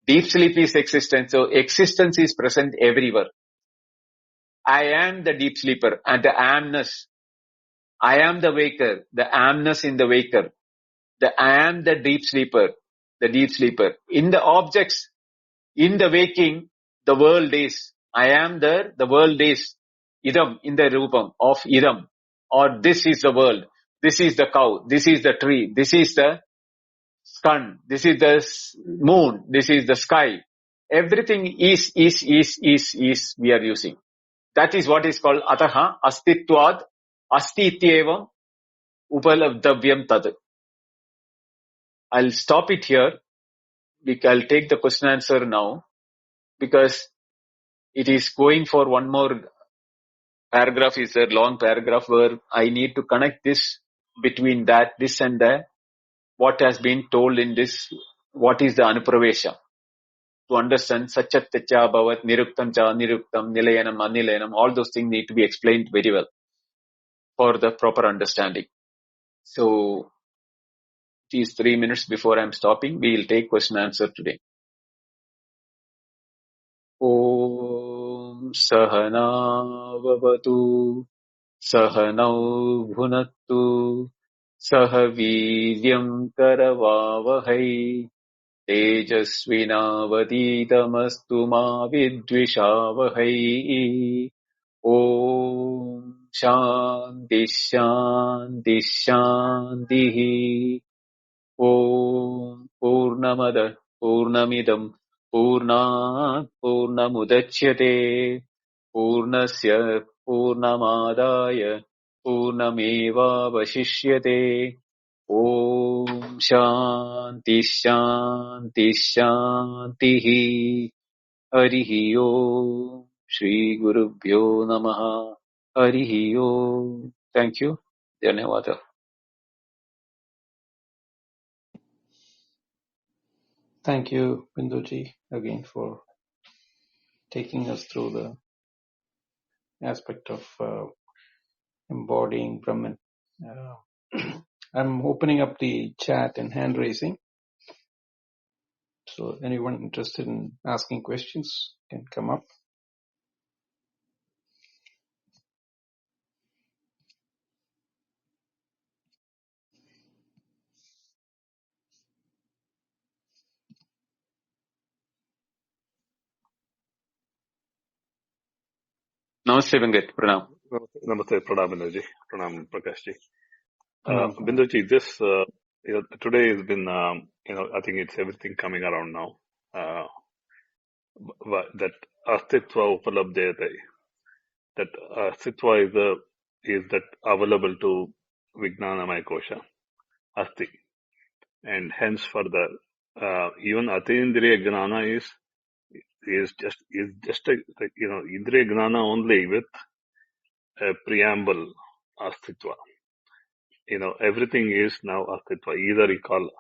deep sleep is existence. So existence is present everywhere. I am the deep sleeper and the amness. I am the waker, the amness in the waker. I am the deep sleeper, the deep sleeper. In the objects, in the waking, the world is. I am there, the world is. Idam, in the rupam of idam. Or this is the world. This is the cow. This is the tree. This is the sun. This is the moon. This is the sky. Everything is we are using. That is what is called ataha astitvad asti ityevam upalabdhavyam tad. I'll stop it here. I'll take the question answer now because it is going for one more paragraph. Is a long paragraph where I need to connect this between this and the what has been told in this, what is the anupravesha. To understand Satchatya Bhavat, Niruktam Cha, Niruktam, Nilayanam, Anilayanam, all those things need to be explained very well for the proper understanding. So, these 3 minutes before I'm stopping, we will take question answer today. Om Sahana Vavatu Sahanau Bhunattu Sahaviryam Karavavahai Tejasvinavaditamastu ma vidvishavahai. Om Shanti Shanti Shanti. Om Purnamada Purnamidam Purnat Purnamudachyate Purnasya Purnamadaya Purnameva Vashishyate. Om Shanti Shanti Shanti. Harihi Om. Shri Gurubhyo Namaha. Harihi Om. Thank you. Dhanyawada. Thank you, Binduji, again for taking us through the aspect of embodying Brahman. I'm opening up the chat and hand raising. So anyone interested in asking questions can come up. Namaste Venkat. Pranam. Namaste, Pranam Binduji. Pranam Prakashji. Pranam. Binduji, this, today has been, I think it's everything coming around now. That Astitva Upalabdhyate, that Astitva is that available to Vijnanamaya Kosha, Asti. And hence further, even Atindriya Gnana is just Indriya Gnana only with a preamble Astitva. Everything is now Astitva. Either you call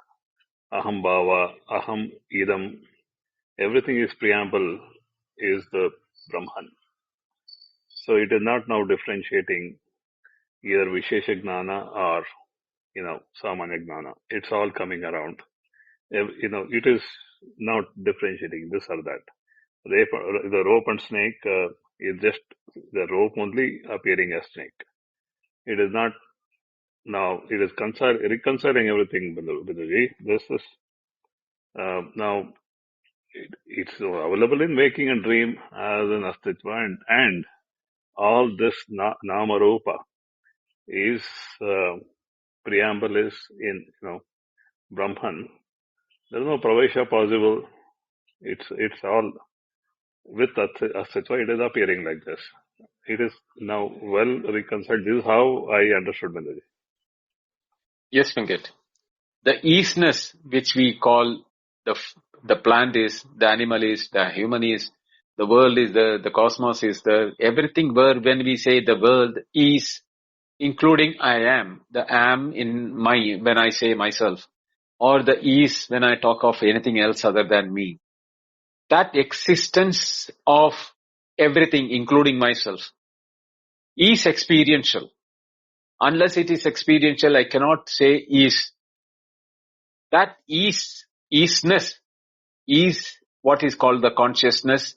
Aham Bhava, Aham Idam, everything is preamble, is the Brahman. So it is not now differentiating either Vishesha Gnana or, Samanya Gnana. It's all coming around. It is not differentiating this or that. The rope and snake is just the rope only appearing as snake. It is not. Now it is reconciling everything, Binduji. This is now it's available in waking and dream as an astitva, and all this nama rupa is preamble is in Brahman. There is no pravesha possible. It's all with astitva. It is appearing like this. It is now well reconciled. This is how I understood, Binduji. Yes, Venkat. The easiness which we call the plant is, the animal is, the human is, the world is the cosmos is everything where when we say the world is, including I am, the am in when I say myself, or the is when I talk of anything else other than me. That existence of everything, including myself, is experiential. Unless it is experiential, I cannot say is. That isness is what is called the consciousness,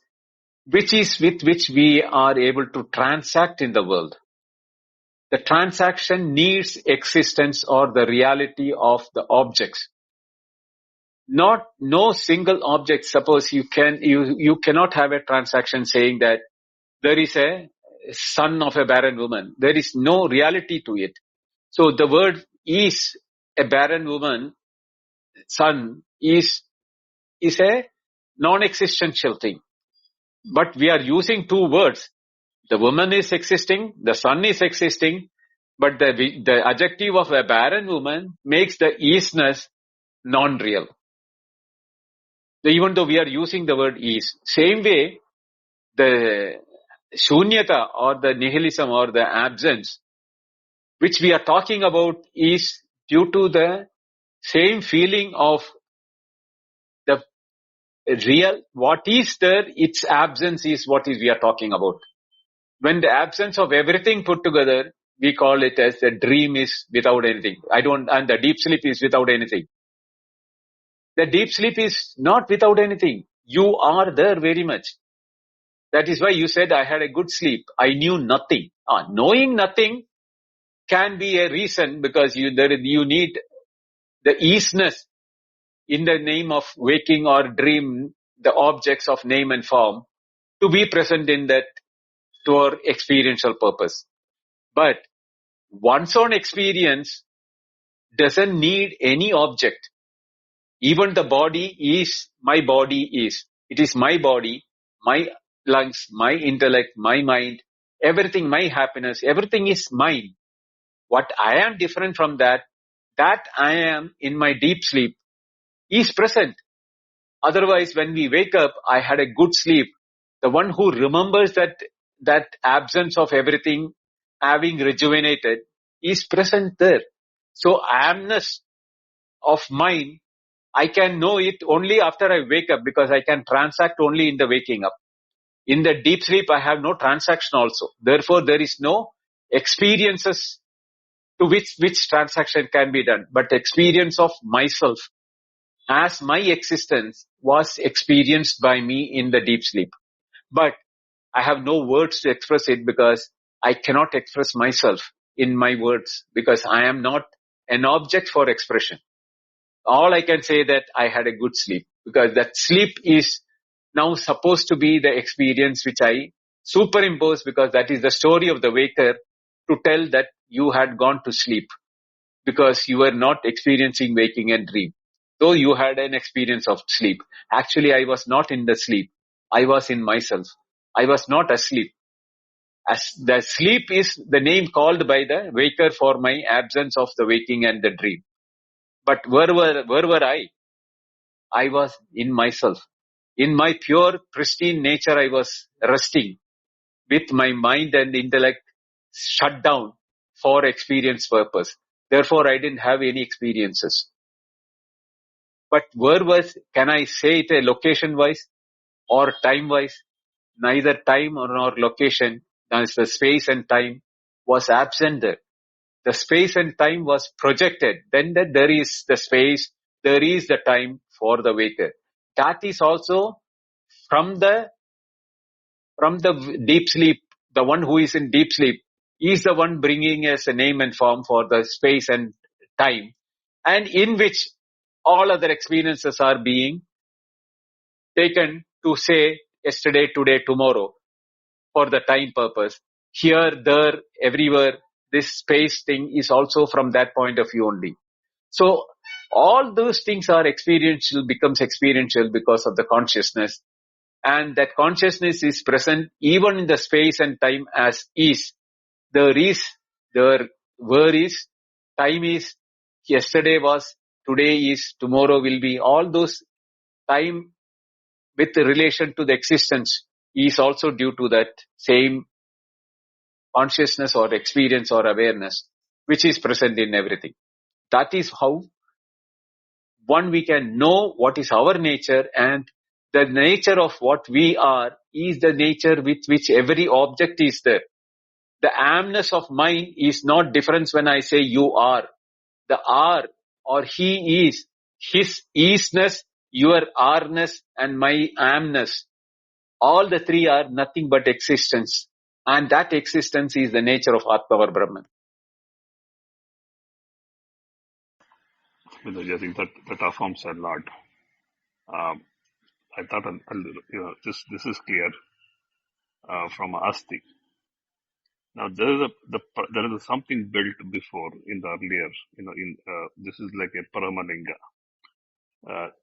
which is with which we are able to transact in the world. The transaction needs existence or the reality of the objects. No single object. Suppose you cannot have a transaction saying that there is a son of a barren woman. There is no reality to it. So the word is a barren woman, son is a non-existential thing. But we are using two words. The woman is existing, the son is existing, but the adjective of a barren woman makes the isness non-real. Even though we are using the word is. Same way, the shunyata or the nihilism or the absence, which we are talking about, is due to the same feeling of the real, what is there, its absence is what is we are talking about. When the absence of everything put together, we call it as the dream is without anything. And the deep sleep is without anything. The deep sleep is not without anything. You are there very much. That is why you said, I had a good sleep. I knew nothing. Knowing nothing can be a reason, because you need the easiness in the name of waking or dream, the objects of name and form, to be present in that to our experiential purpose. But one's own experience doesn't need any object. Even the body is, my body is. It is my body, my lungs, my intellect, my mind, everything, my happiness, everything is mine. What I am different from that I am in my deep sleep is present. Otherwise, when we wake up, I had a good sleep. The one who remembers that absence of everything having rejuvenated is present there. So amness of mind, I can know it only after I wake up, because I can transact only in the waking up. In the deep sleep, I have no transaction also. Therefore, there is no experiences to which transaction can be done. But experience of myself as my existence was experienced by me in the deep sleep. But I have no words to express it, because I cannot express myself in my words, because I am not an object for expression. All I can say that I had a good sleep, because that sleep is now supposed to be the experience which I superimpose, because that is the story of the waker, to tell that you had gone to sleep, because you were not experiencing waking and dream. Though you had an experience of sleep. Actually, I was not in the sleep. I was in myself. I was not asleep. As the sleep is the name called by the waker for my absence of the waking and the dream. But where were I? I was in myself. In my pure, pristine nature, I was resting with my mind and intellect shut down for experience purpose. Therefore, I didn't have any experiences. But can I say it a location-wise or time-wise? Neither time nor location, as the space and time was absent there. The space and time was projected. Then that there is the space, there is the time for the waker. That is also from the deep sleep. The one who is in deep sleep is the one bringing us a name and form for the space and time, and in which all other experiences are being taken to say yesterday, today, tomorrow, for the time purpose. Here, there, everywhere, this space thing is also from that point of view only. So all those things are experiential, becomes experiential because of the consciousness. And that consciousness is present even in the space and time as is. There is, there, where is, time is, yesterday was, today is, tomorrow will be. All those time with relation to the existence is also due to that same consciousness or experience or awareness, which is present in everything. That is how we can know what is our nature, and the nature of what we are is the nature with which every object is there. The amness of mind is not difference when I say you are. The are or he is, his isness, your are-ness, and my amness. All the three are nothing but existence. And that existence is the nature of Atma or Brahman. I think that affirms a lot. I thought this is clear from Asti. Now there is something built before in the earlier. This is like a Paramalinga.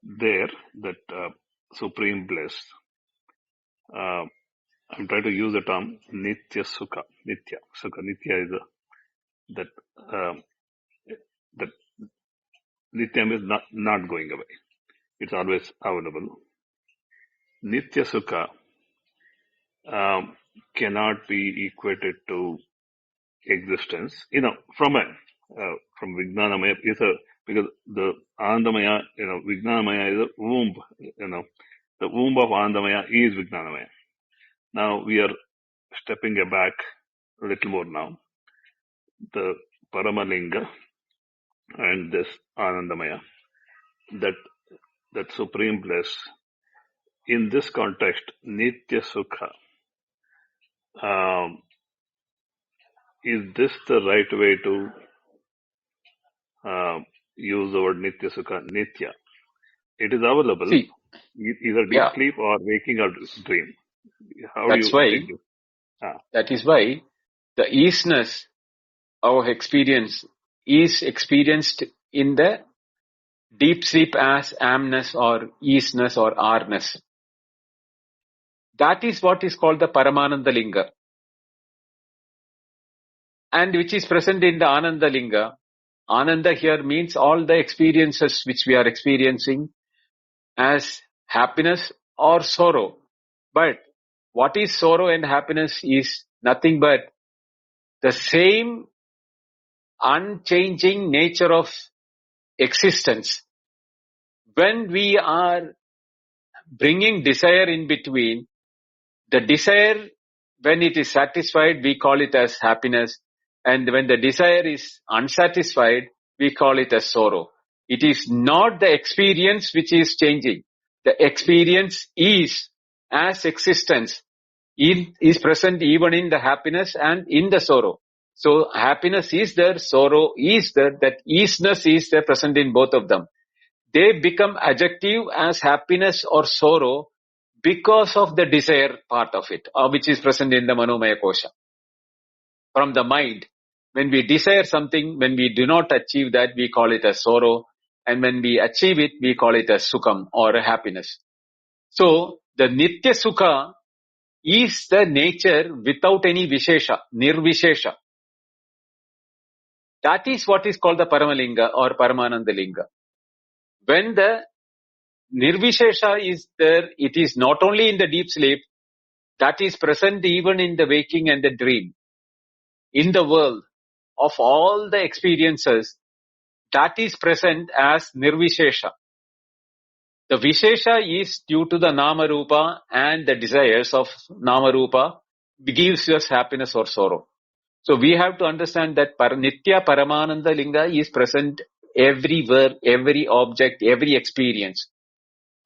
There, that supreme bliss. I'm trying to use the term Nitya Sukha. Nitya Sukha. Nitya is that Nityam is not going away. It's always available. Nitya Sukha cannot be equated to existence. From Vijnanamaya is because the Anandamaya, Vijnanamaya is a womb, the womb of Anandamaya is Vijnanamaya. Now we are stepping back a little more now. The Paramalinga and this Anandamaya, that supreme bliss, in this context, Nitya Sukha, is this the right way to use the word Nitya Sukha? Nitya. It is available, See, either deep yeah, sleep or waking or dream. How do that's you why, take this? that is why the easiness of experience is experienced in the deep sleep as amness or easiness or arness. That is what is called the Paramananda Linga, and which is present in the Ananda Linga. Ananda here means all the experiences which we are experiencing as happiness or sorrow. But what is sorrow and happiness is nothing but the same unchanging nature of existence. When we are bringing desire in between, the desire, when it is satisfied, we call it as happiness. And when the desire is unsatisfied, we call it as sorrow. It is not the experience which is changing. The experience is as existence. It is present even in the happiness and in the sorrow. So happiness is there, sorrow is there, that easiness is there present in both of them. They become adjective as happiness or sorrow because of the desire part of it, which is present in the Manomaya Kosha. From the mind, when we desire something, when we do not achieve that, we call it as sorrow. And when we achieve it, we call it as sukham or a happiness. So the Nitya Sukha is the nature without any Vishesha, Nirvishesha. That is what is called the Paramalinga or Paramananda Linga. When the Nirvishesha is there, it is not only in the deep sleep, that is present even in the waking and the dream. In the world of all the experiences, that is present as Nirvishesha. The Vishesha is due to the Nama Rupa and the desires of Nama Rupa gives us happiness or sorrow. So we have to understand that Nitya Paramananda Linga is present everywhere, every object, every experience.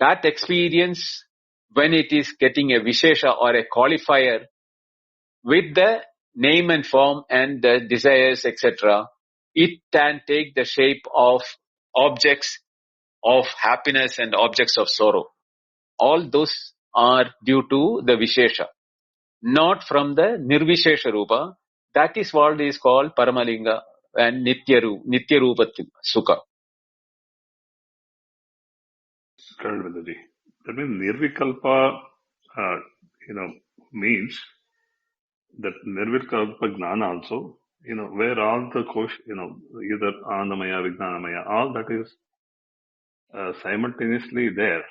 That experience, when it is getting a Vishesha or a qualifier with the name and form and the desires, etc., it can take the shape of objects of happiness and objects of sorrow. All those are due to the Vishesha, not from the Nirvishesha Rupa. That is what is called Paramalinga and Nitya Rupa Sukha. That means Nirvikalpa, means that Nirvikalpa Gnana also, where all the either Anandamaya, Vijnanamaya, all that is simultaneously there.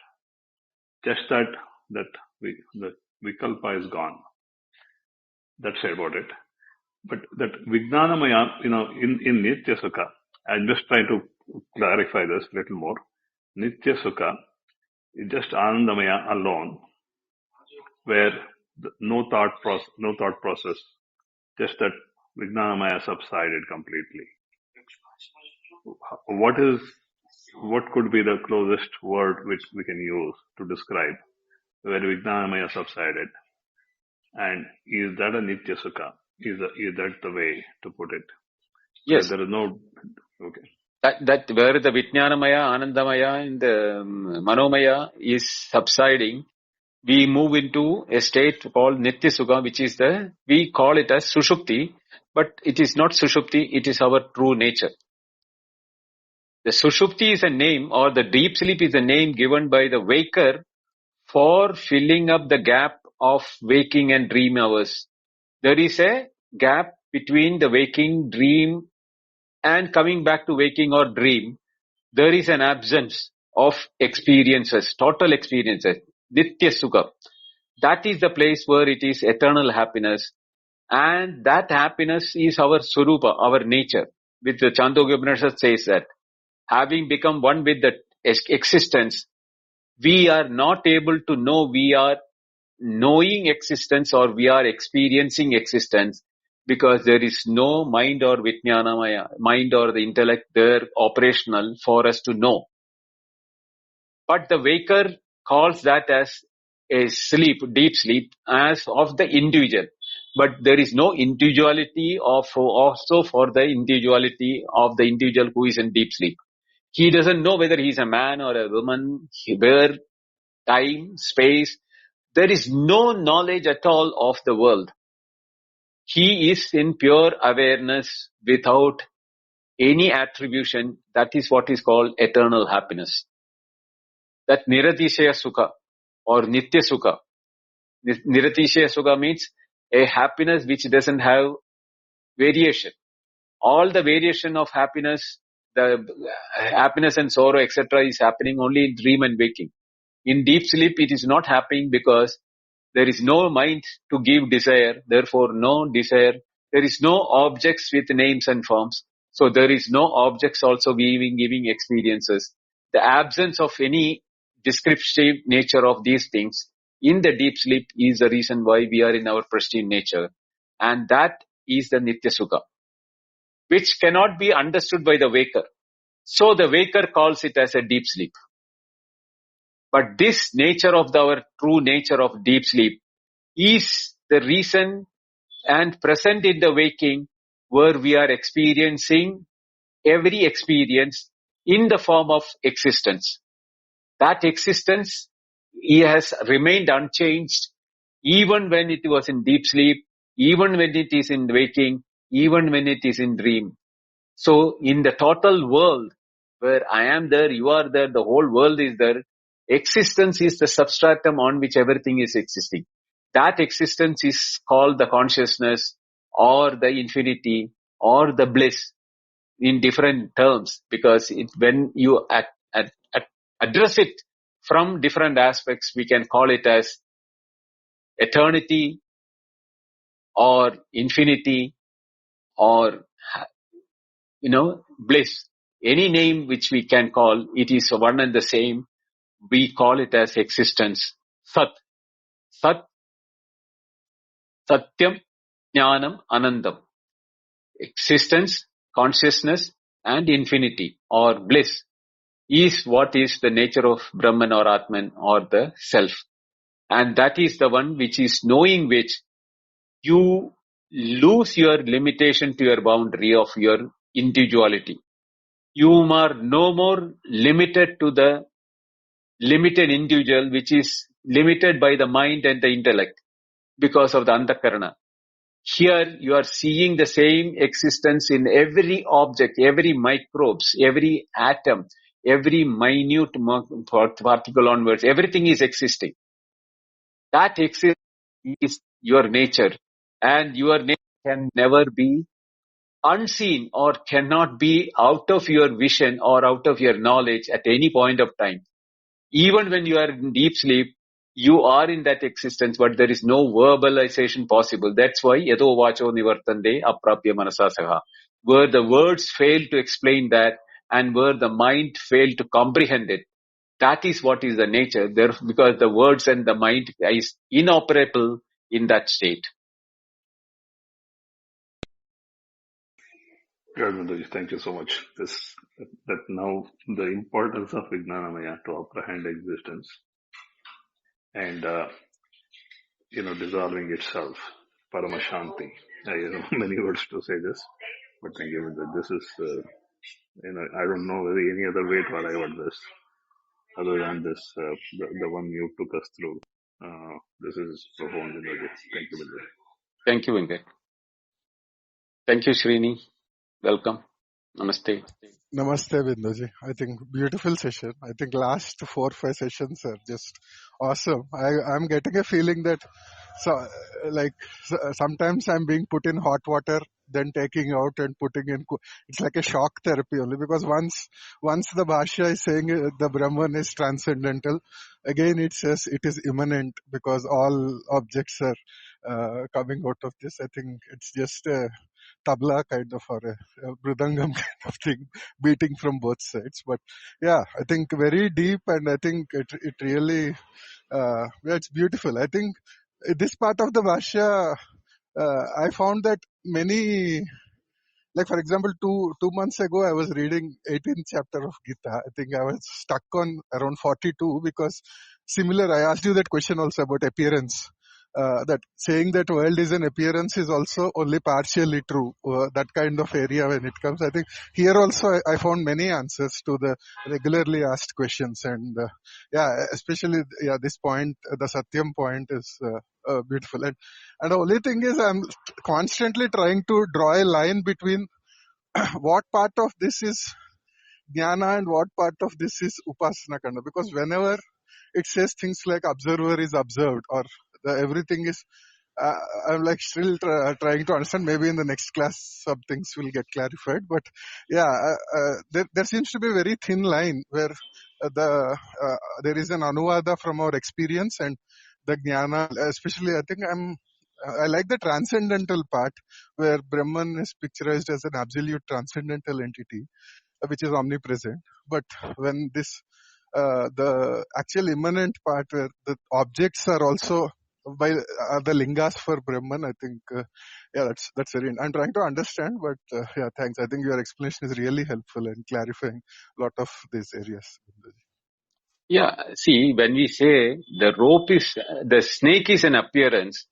Just that the Vikalpa is gone. That's about it. But that Vijnanamaya, in Nitya Sukha, I'm just trying to clarify this a little more. Nitya Sukha is just Anandamaya alone, where no thought process, just that Vijnanamaya subsided completely. What could be the closest word which we can use to describe where Vijnanamaya subsided? And is that a Nitya Sukha? Is that the way to put it? Yes. There is no... Okay. That where the Vijnanamaya, Anandamaya and the Manomaya is subsiding, we move into a state called Nitya Sukha, which is we call it as Sushupti, but it is not Sushupti, it is our true nature. The Sushupti is a name, or the deep sleep is a name given by the waker for filling up the gap of waking and dream hours. There is a gap between the waking, dream, and coming back to waking or dream. There is an absence of experiences, total experiences, Nitya Sukha. That is the place where it is eternal happiness. And that happiness is our Swarupa, our nature. With the Chandogya Upanishad says that. having become one with the existence, we are not able to know we are knowing existence or we are experiencing existence, because there is no mind or vijnanamaya, mind or the intellect there operational for us to know. But the waker calls that as a sleep, deep sleep, as of the individual. But there is no individuality of also for the individuality of the individual who is in deep sleep. He doesn't know whether he is a man or a woman, where, time, space. There is no knowledge at all of the world. He is in pure awareness without any attribution. That is what is called eternal happiness. That Niratishaya Sukha or Nitya Sukha. Niratishaya Sukha means a happiness which doesn't have variation. All the variation of happiness, the happiness and sorrow, etc., is happening only in dream and waking. In deep sleep, it is not happening because there is no mind to give desire, therefore no desire. There is no objects with names and forms. So there is no objects also giving experiences. The absence of any descriptive nature of these things in the deep sleep is the reason why we are in our pristine nature. And that is the Nitya Sukha, which cannot be understood by the waker. So the waker calls it as a deep sleep. But this nature of our true nature of deep sleep is the reason and present in the waking, where we are experiencing every experience in the form of existence. That existence has remained unchanged even when it was in deep sleep, even when it is in waking, even when it is in dream. So in the total world where I am there, you are there, the whole world is there, existence is the substratum on which everything is existing. That existence is called the consciousness or the infinity or the bliss in different terms, because when you address it from different aspects, we can call it as eternity or infinity or bliss. Any name which we can call, it is one and the same. We call it as existence. Sat. Sat, Satyam, Jnanam, Anandam. Existence, consciousness, and infinity or bliss is what is the nature of Brahman or Atman or the self. And that is the one which is knowing which you lose your limitation to your boundary of your individuality. You are no more limited to the limited individual which is limited by the mind and the intellect because of the antakarana. Here you are seeing the same existence in every object, every microbes, every atom, every minute particle onwards. Everything is existing. That existence is your nature, and your nature can never be unseen or cannot be out of your vision or out of your knowledge at any point of time. Even when you are in deep sleep, you are in that existence, but there is no verbalization possible. That's why yado vacho nivartande aprapya manasasaha, where the words fail to explain that and where the mind fail to comprehend it. That is what is the nature there, because the words and the mind is inoperable in that state. Mandoji, thank you so much. That now the importance of Vijnanamaya to apprehend existence and dissolving itself, Paramashanti. Many words to say this, but thank you. This is I don't know any other way to arrive at this other than this the one you took us through. This is profound. Thank you, Mandoji. Thank you, Venkat. Thank you, Srini. Welcome. Namaste. Namaste, Binduji. I think beautiful session. I think last 4-5 sessions are just awesome. I'm getting a feeling that sometimes I'm being put in hot water, then taking out and putting in. It's like a shock therapy only, because once the Bhashya is saying the Brahman is transcendental, again it says it is immanent because all objects are coming out of this. I think it's just a tabla kind of, or a mridangam kind of thing, beating from both sides. But yeah, I think very deep, and I think it really, it's beautiful. I think this part of the Bhashya, I found that many, like for example, 2 months ago, I was reading 18th chapter of Gita. I think I was stuck on around 42 because similar, I asked you that question also about appearance. That saying that world is an appearance is also only partially true. That kind of area when it comes. I think here also I found many answers to the regularly asked questions. And especially this point, the Satyam point is beautiful. And the only thing is I'm constantly trying to draw a line between what part of this is jnana and what part of this is upasana kanda, because whenever it says things like observer is observed or everything is, I'm like still trying to understand. Maybe in the next class some things will get clarified, but there seems to be a very thin line where there is an anuvada from our experience and the jnana, especially I like the transcendental part where Brahman is picturized as an absolute transcendental entity, which is omnipresent. But when the actual immanent part where the objects are also are the lingas for Brahman, I think, that's very, I'm trying to understand, but thanks. I think your explanation is really helpful and clarifying a lot of these areas. Yeah, see, when we say the snake is an appearance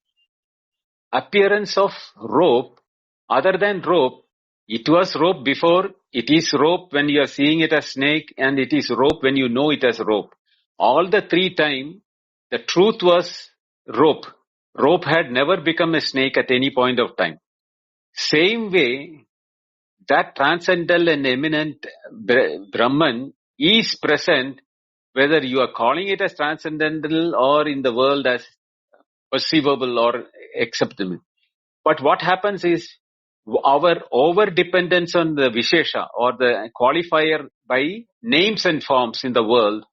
of rope, other than rope, it was rope before, it is rope when you are seeing it as snake, and it is rope when you know it as rope. All the three times, the truth was rope. Rope had never become a snake at any point of time. Same way, that transcendental and eminent Brahman is present, whether you are calling it as transcendental or in the world as perceivable or acceptable. But what happens is our over-dependence on the Vishesha or the qualifier by names and forms in the world,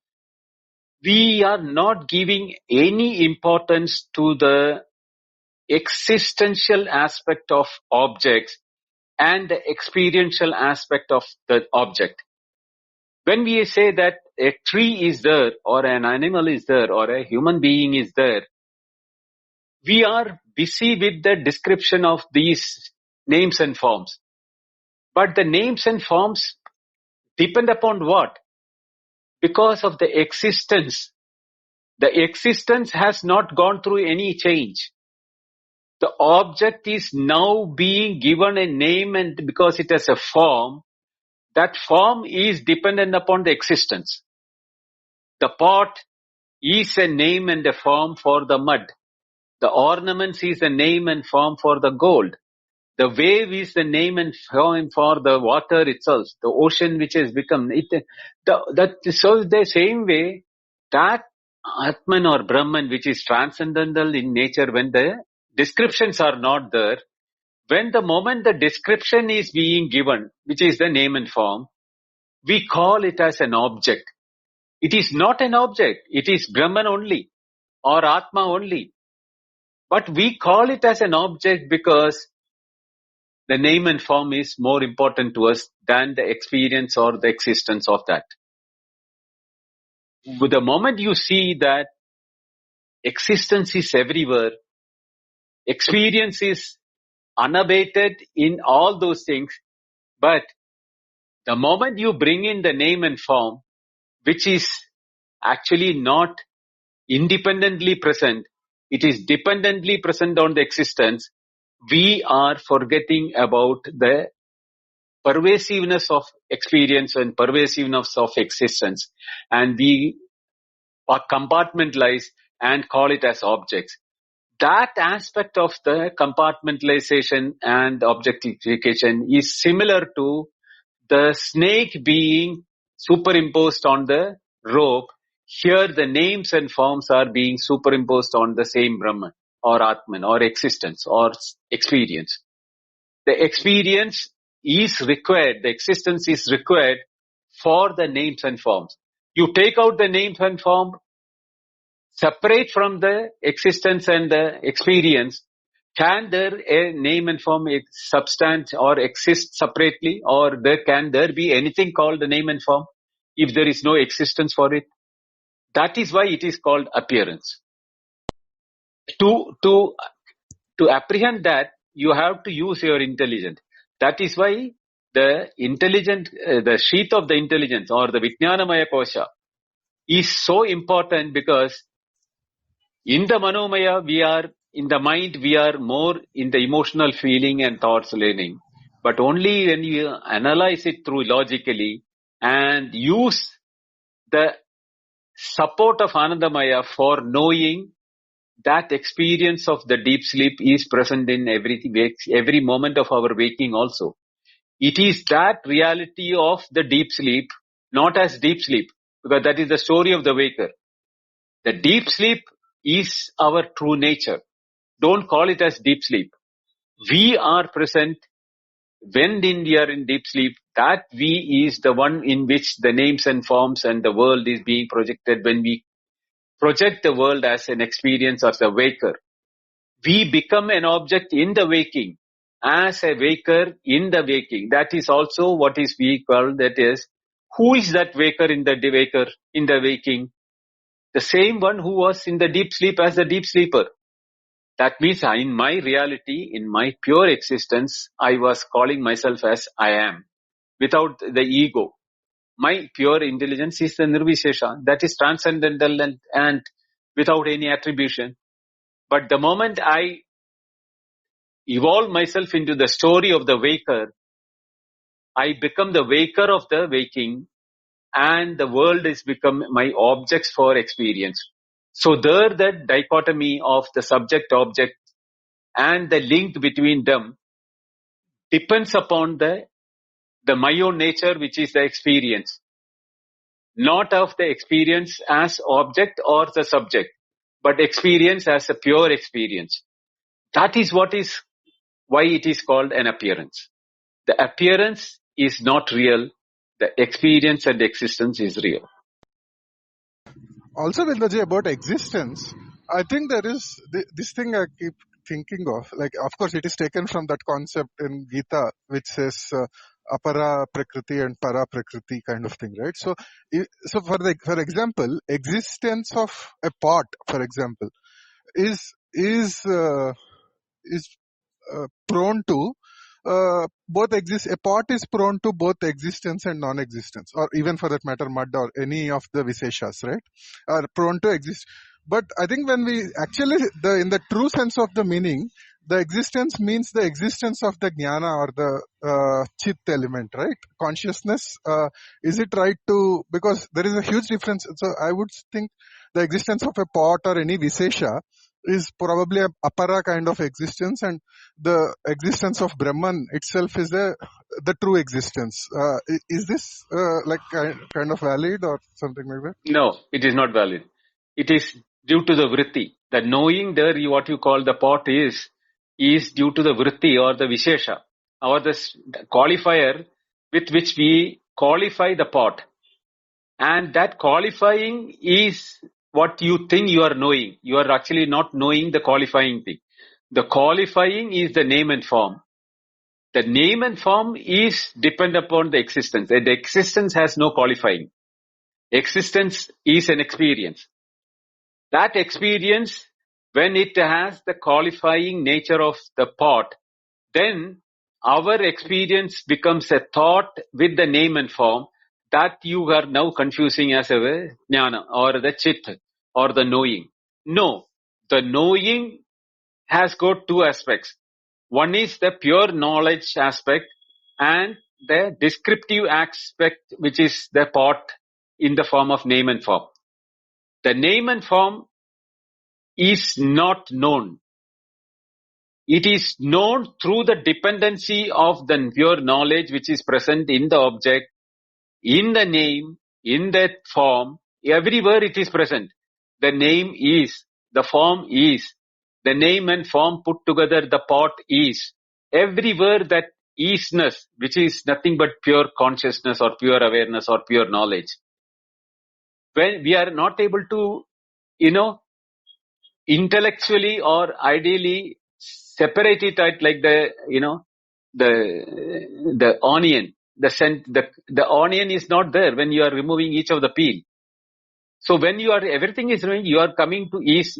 we are not giving any importance to the existential aspect of objects and the experiential aspect of the object. When we say that a tree is there or an animal is there or a human being is there, we are busy with the description of these names and forms. But the names and forms depend upon what? Because of the existence. The existence has not gone through any change. The object is now being given a name, and because it has a form, that form is dependent upon the existence. The pot is a name and a form for the mud. The ornaments is a name and form for the gold. The wave is the name and form for the water itself, the ocean which has become it. So the same way, that Atman or Brahman, which is transcendental in nature, when the descriptions are not there, when the moment the description is being given, which is the name and form, we call it as an object. It is not an object. It is Brahman only or Atma only. But we call it as an object because the name and form is more important to us than the experience or the existence of that. With the moment you see that existence is everywhere, experience is unabated in all those things, but the moment you bring in the name and form, which is actually not independently present, it is dependently present on the existence, we are forgetting about the pervasiveness of experience and pervasiveness of existence, and we compartmentalize and call it as objects. That aspect of the compartmentalization and objectification is similar to the snake being superimposed on the rope. Here the names and forms are being superimposed on the same Brahman or Atman or existence or experience. The experience is required, the existence is required for the names and forms. You take out the names and form, separate from the existence and the experience, Can there a name and form substance or exist separately, or can there be anything called the name and form if there is no existence for it? That is why it is called appearance. To apprehend that, you have to use your intelligence. That is why the intelligent, the sheath of the intelligence or the Vijnanamaya Kosha is so important, because in the Manomaya, in the mind, we are more in the emotional feeling and thoughts learning. But only when you analyze it through logically and use the support of Anandamaya for knowing that experience of the deep sleep is present in every moment of our waking also. It is that reality of the deep sleep, not as deep sleep, because that is the story of the waker. The deep sleep is our true nature. Don't call it as deep sleep. We are present when we are in deep sleep. That we is the one in which the names and forms and the world is being projected. When we project the world as an experience of the waker, we become an object in the waking, as a waker in the waking. That is also what is we call, that is, who is that waker in the waking? The same one who was in the deep sleep as the deep sleeper. That means in my reality, in my pure existence, I was calling myself as I am, without the ego. My pure intelligence is the nirvishesha, that is transcendental and without any attribution. But the moment I evolve myself into the story of the waker, I become the waker of the waking, and the world is become my objects for experience. So there, that dichotomy of the subject-object and the link between them depends upon the my own nature, which is the experience, not of the experience as object or the subject, but experience as a pure experience. That is why it is called an appearance. The appearance is not real. The experience and existence is real. Also, Vindaji, about existence, I think there is this thing I keep thinking of. Like, of course, it is taken from that concept in Gita, which says apara prakriti and para prakriti kind of thing, right? So, for example, existence of a pot, for example, is prone to both exist. A pot is prone to both existence and non-existence, or even for that matter, mud or any of the viseshas, right, are prone to exist. But I think when we actually, in the true sense of the meaning, the existence means the existence of the jnana or the chit element, right? Consciousness. Is it right to, because there is a huge difference. So I would think the existence of a pot or any visesha is probably a apara kind of existence, and the existence of Brahman itself is the true existence. Is this like kind of valid or something like that? No, it is not valid. It is due to the vritti. The knowing there, what you call the pot is due to the vritti or the vishesha, or the qualifier with which we qualify the pot. And that qualifying is what you think you are knowing. You are actually not knowing the qualifying thing. The qualifying is the name and form. The name and form is dependent upon the existence. And the existence has no qualifying. Existence is an experience. That experience, when it has the qualifying nature of the pot, then our experience becomes a thought with the name and form that you are now confusing as a jnana or the chit or the knowing. No, the knowing has got two aspects. One is the pure knowledge aspect and the descriptive aspect, which is the pot in the form of name and form. The name and form is not known. It is known through the dependency of the pure knowledge which is present in the object, in the name, in that form. Everywhere it is present. The name is, the form is, the name and form put together, the pot is. Everywhere that isness, which is nothing but pure consciousness or pure awareness or pure knowledge. When we are not able to, intellectually or ideally separate it out like the onion. The onion is not there when you are removing each of the peel. So when everything is removing, you are coming to ease.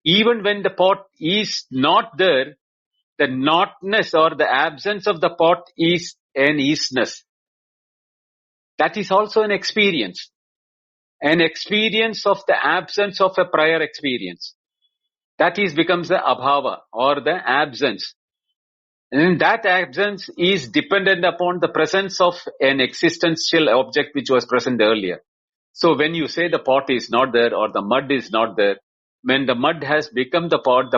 Even when the pot is not there, the notness or the absence of the pot is an easiness. That is also an experience of the absence of a prior experience. That becomes the abhava or the absence. And that absence is dependent upon the presence of an existential object which was present earlier. So when you say the pot is not there or the mud is not there, when the mud has become the pot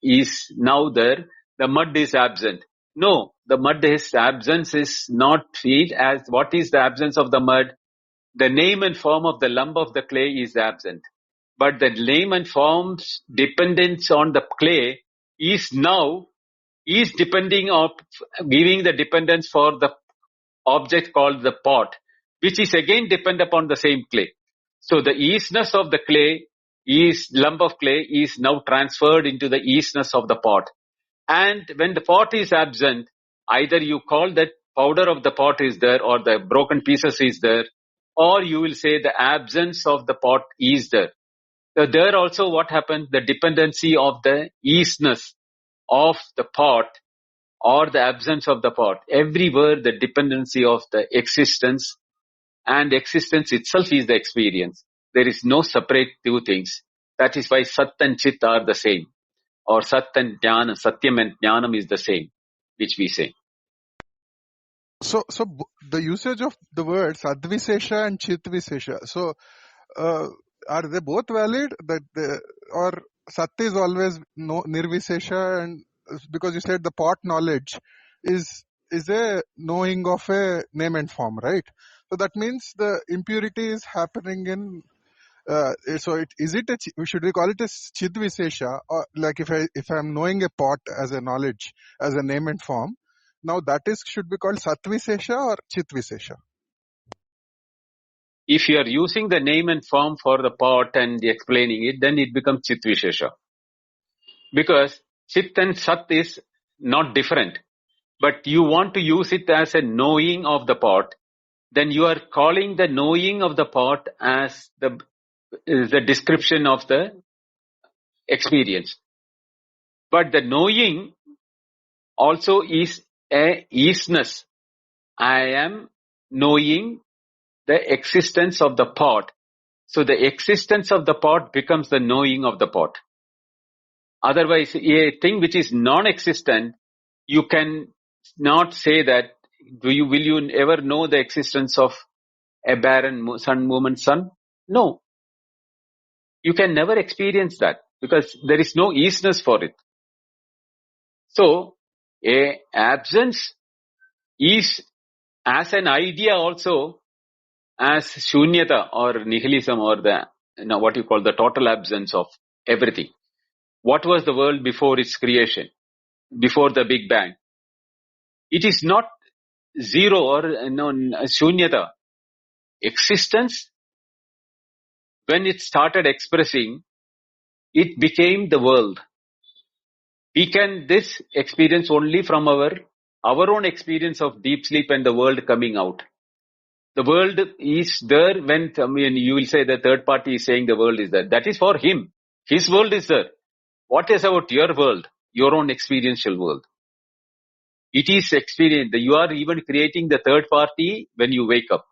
is now there, the mud is absent. No, the mud's absence is not seen as what is the absence of the mud. The name and form of the lump of the clay is absent. But the name and form's dependence on the clay is depending on giving the dependence for the object called the pot, which is again dependent upon the same clay. So the easiness of the lump of clay is now transferred into the easiness of the pot. And when the pot is absent, either you call that powder of the pot is there or the broken pieces is there, or you will say the absence of the pot is there. So there also what happens, the dependency of the easiness of the pot or the absence of the pot. Everywhere the dependency of the existence, and existence itself is the experience. There is no separate two things. That is why Sat and Chit are the same. Or Sat and Jnana, Satyam and Jnanam is the same, which we say. So the usage of the words Advisesha and Chitvishesha. So are they both valid? Or Sat is always Nirvisesha, and because you said the pot knowledge is a knowing of a name and form, right? So that means the impurity is happening in. Should we call it a Chidvisesha, or like if I'm knowing a pot as a knowledge, as a name and form, now that should be called Satvisesha or Chitvisesha? If you are using the name and form for the pot and explaining it, then it becomes Chitvishesha. Because Chit and Sat is not different, but you want to use it as a knowing of the pot, then you are calling the knowing of the pot as the description of the experience. But the knowing also is a easiness. I am knowing the existence of the pot. So the existence of the pot becomes the knowing of the pot. Otherwise, a thing which is non-existent, you can not say that. Will you ever know the existence of a barren woman's son? No. You can never experience that because there is no easiness for it. So, a absence is as an idea also as shunyata or nihilism or what you call the total absence of everything. What was the world before its creation, before the Big Bang? It is not zero or shunyata. Existence, when it started expressing, it became the world. We can this experience only from our own experience of deep sleep and the world coming out. The world is there when you will say the third party is saying the world is there. That is for him. His world is there. What is about your world? Your own experiential world. It is experience. You are even creating the third party when you wake up.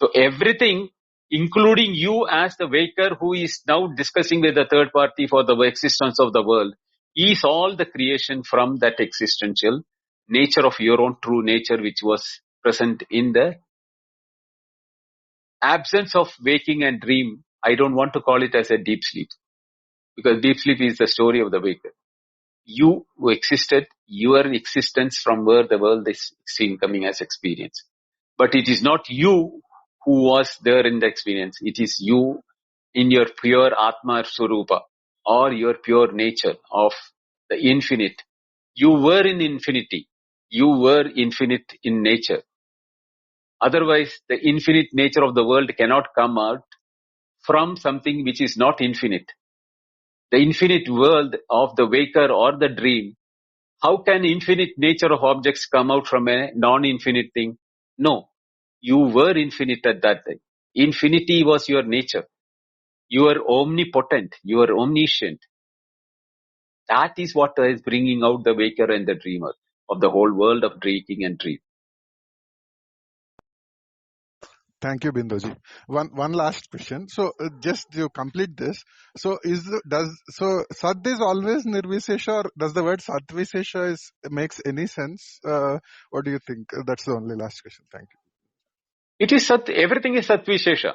So everything, including you as the waker who is now discussing with the third party for the existence of the world, is all the creation from that existential nature of your own true nature which was present in the absence of waking and dream. I don't want to call it as a deep sleep because deep sleep is the story of the waker. You who existed, your existence from where the world is seen coming as experience. But it is not you who was there in the experience. It is you in your pure Atma Swarupa or your pure nature of the infinite. You were in infinity. You were infinite in nature. Otherwise, the infinite nature of the world cannot come out from something which is not infinite. the infinite world of the waker or the dream, how can infinite nature of objects come out from a non-infinite thing? No. You were infinite at that time. Infinity was your nature. You are omnipotent. You are omniscient. That is what is bringing out the waker and the dreamer of the whole world of waking and dream. Thank you, Bindoji. One last question. So just to complete this, so Sat is always Nirvisesha, or does the word Satvishesha makes any sense? What do you think? That's the only last question. Thank you. It is Sat, everything is Satvishesha.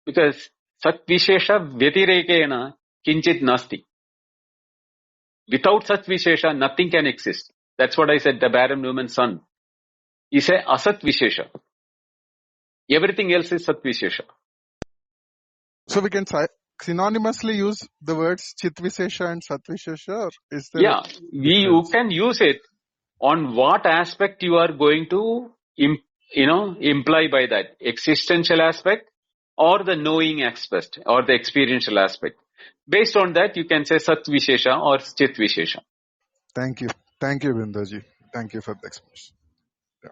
Because Satvishesha Vyatirekena Kinchit Nasti. Without Satvishesha, nothing can exist. That's what I said, the barren woman's son. He said Asat Vishesha. Everything else is Satvishesha. So we can synonymously use the words Chitvishesha and Satvishesha, or is there? Yeah, you can use it on what aspect you are going to imply by that. Existential aspect or the knowing aspect or the experiential aspect. Based on that, you can say Satvishesha or Chitvishesha. Thank you. Thank you, Bindoji. Thank you for the explanation. Yeah.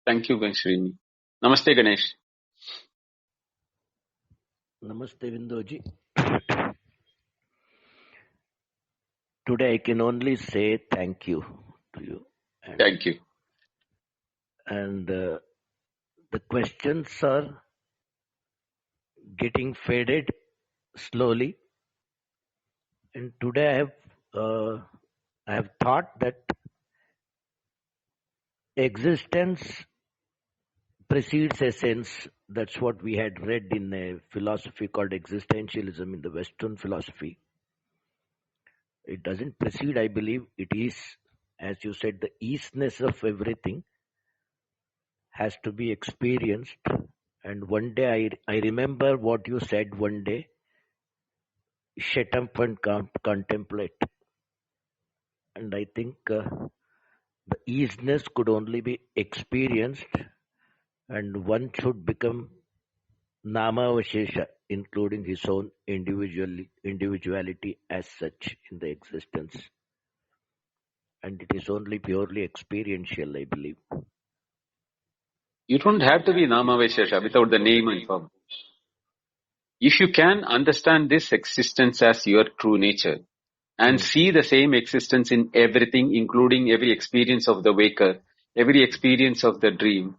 Thank you, Srini. Namaste, Ganesh. Namaste, Bindoji. Today I can only say thank you to you. Thank you. And the questions are getting faded slowly. And today I have thought that existence precedes essence. That's what we had read in a philosophy called existentialism in the Western philosophy. It doesn't precede, I believe. It is, as you said, the easiness of everything has to be experienced. And one day I remember what you said one day, shut up and contemplate. And I think the easiness could only be experienced, and one should become Namavashesha, including his own individuality as such in the existence. And it is only purely experiential, I believe. You don't have to be Namaveshesha without the name and form. If you can understand this existence as your true nature and see the same existence in everything, including every experience of the waker, every experience of the dream,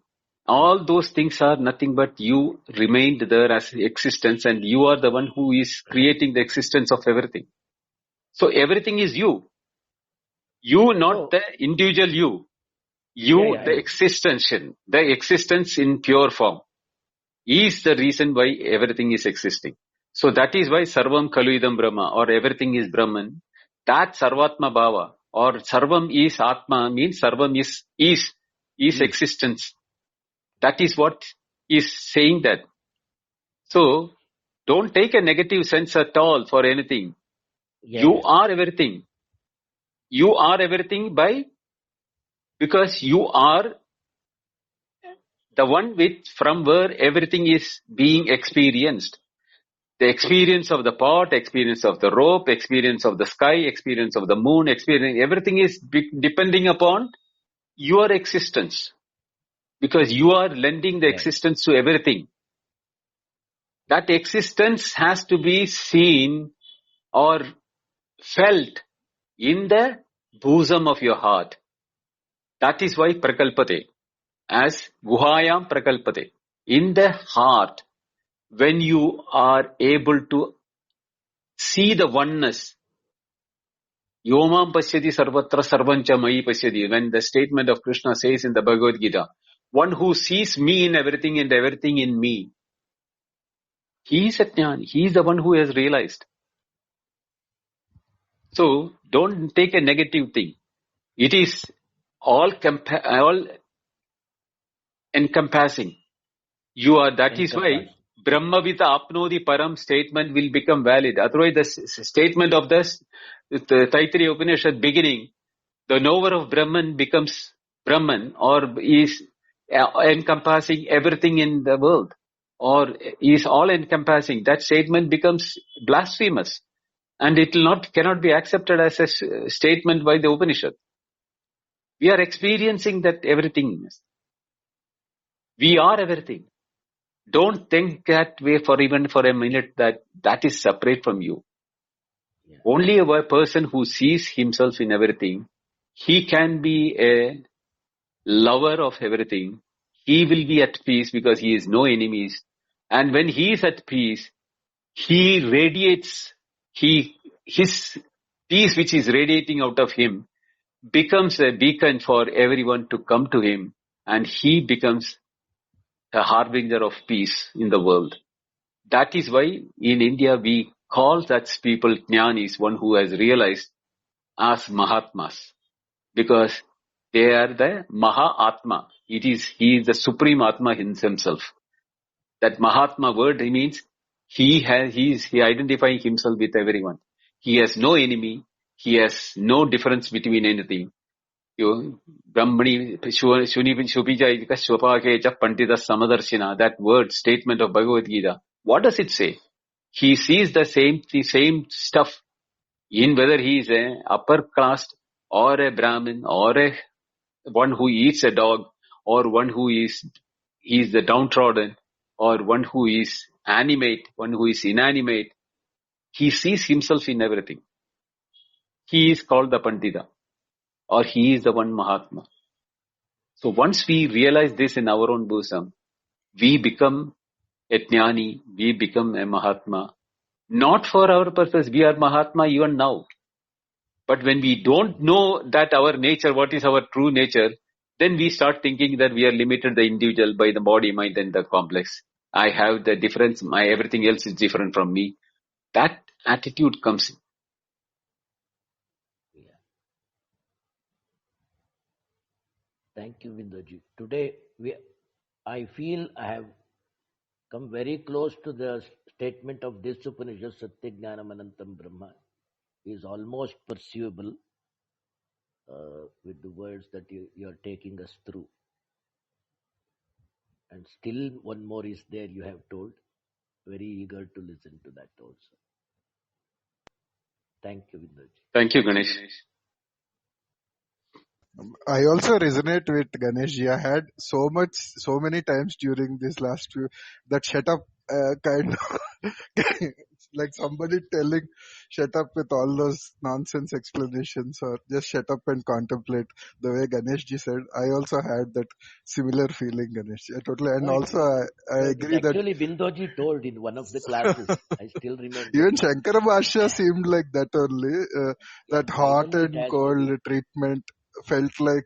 all those things are nothing but you remained there as existence, and you are the one who is creating the existence of everything. So everything is you. You, not the individual you. You, the existence in pure form, is the reason why everything is existing. So that is why Sarvam Kaluidam Brahma, or everything is Brahman. That Sarvatma Bhava, or Sarvam is Atma, means Sarvam is existence. That is what is saying that. So don't take a negative sense at all for anything. You are everything. You are everything because you are the one from where everything is being experienced. The experience of the pot, experience of the rope, experience of the sky, experience of the moon, everything is depending upon your existence. Because you are lending the existence to everything. That existence has to be seen or felt in the bosom of your heart. That is why prakalpate, as guhayam prakalpate, in the heart, when you are able to see the oneness, yomam pasyati sarvatra sarvancha mayi pasyati, when the statement of Krishna says in the Bhagavad Gita, one who sees me in everything and everything in me, he is a jnani, he is the one who has realized. So don't take a negative thing. It is all encompassing. You are, that is why Brahmavita apnodi param statement will become valid. Otherwise the statement of the Taittareeya Upanishad beginning, the knower of Brahman becomes Brahman, or is encompassing everything in the world. or is all encompassing, that statement becomes blasphemous, and it will not cannot be accepted as a statement by the Upanishad. We are experiencing that everything. We are everything. Don't think that way for even for a minute that is separate from you. Yeah. Only a person who sees himself in everything, he can be a lover of everything. He will be at peace because he has no enemies. And when he is at peace, he radiates, his peace which is radiating out of him becomes a beacon for everyone to come to him, and he becomes a harbinger of peace in the world. That is why in India we call such people jnanis, one who has realized, as Mahatmas, because they are the Mahatma. He is the supreme Atma himself. That Mahatma word means he is identifying himself with everyone. He has no enemy. He has no difference between anything. Brahmani Shubija Swapake Pandita Samadarshina, that word statement of Bhagavad Gita, what does it say? He sees the same stuff in whether he is a upper caste or a Brahmin or a one who eats a dog or one who is the downtrodden or one who is animate, one who is inanimate. He sees himself in everything. He is called the Pandita, or he is the one Mahatma. So once we realize this in our own bosom, we become a Jnani, we become a Mahatma. Not for our purpose, we are Mahatma even now. But when we don't know that our nature, what is our true nature, then we start thinking that we are limited the individual by the body, mind and the complex. I have the difference, everything else is different from me. That attitude comes in. Yeah. Thank you, Vindoji. Today, I feel I have come very close to the statement of this Upanishad, Satyajnanam Anantam Brahma, is almost perceivable with the words that you are taking us through. And still one more is there you have told. Very eager to listen to that also. Thank you, Vindoji. Thank you, Ganesh. I also resonate with Ganeshji. I had so many times during these last few that shut up kind of like somebody telling shut up with all those nonsense explanations or just shut up and contemplate the way Ganeshji said. I also had that similar feeling, Ganeshji. I totally, and No, also I agree that actually Vindoji told in one of the classes. I still remember. even Shankara Bhashya seemed like that only. That hot finally it and has to cold be. treatment felt like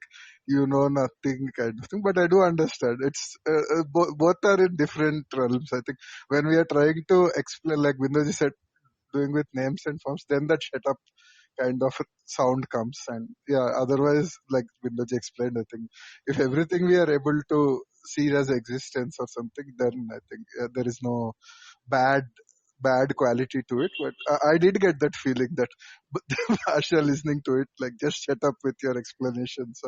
you know nothing kind of thing. But I do understand. It's both are in different realms. I think when we are trying to explain, like Vindoji said, doing with names and forms, then that shut up kind of sound comes. And yeah, otherwise, like Vindoji explained, I think if everything we are able to see as existence or something, then I think there is no bad quality to it. But I did get that feeling that Asha listening to it, like just shut up with your explanations.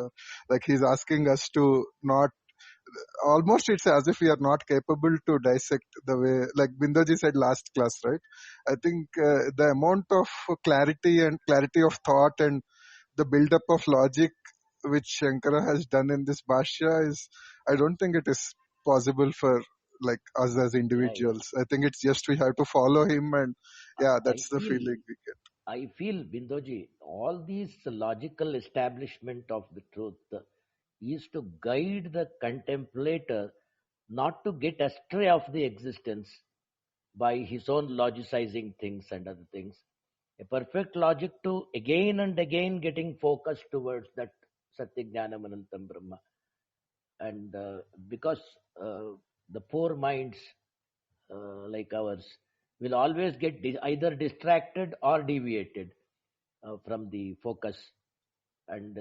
Like he's asking us to not, almost it's as if we are not capable to dissect the way, like Bindoji said last class, right? I think the amount of clarity of thought and the build-up of logic which Shankara has done in this Bhashya is, I don't think it is possible for like us as individuals. I think it's just we have to follow him, and yeah, that's the feeling we get. I feel, Bindoji, all these logical establishment of the truth is to guide the contemplator not to get astray of the existence by his own logicizing things and other things. A perfect logic to again and again getting focused towards that Satyajnanam Anantam Brahma. And because the poor minds like ours will always get either distracted or deviated from the focus. And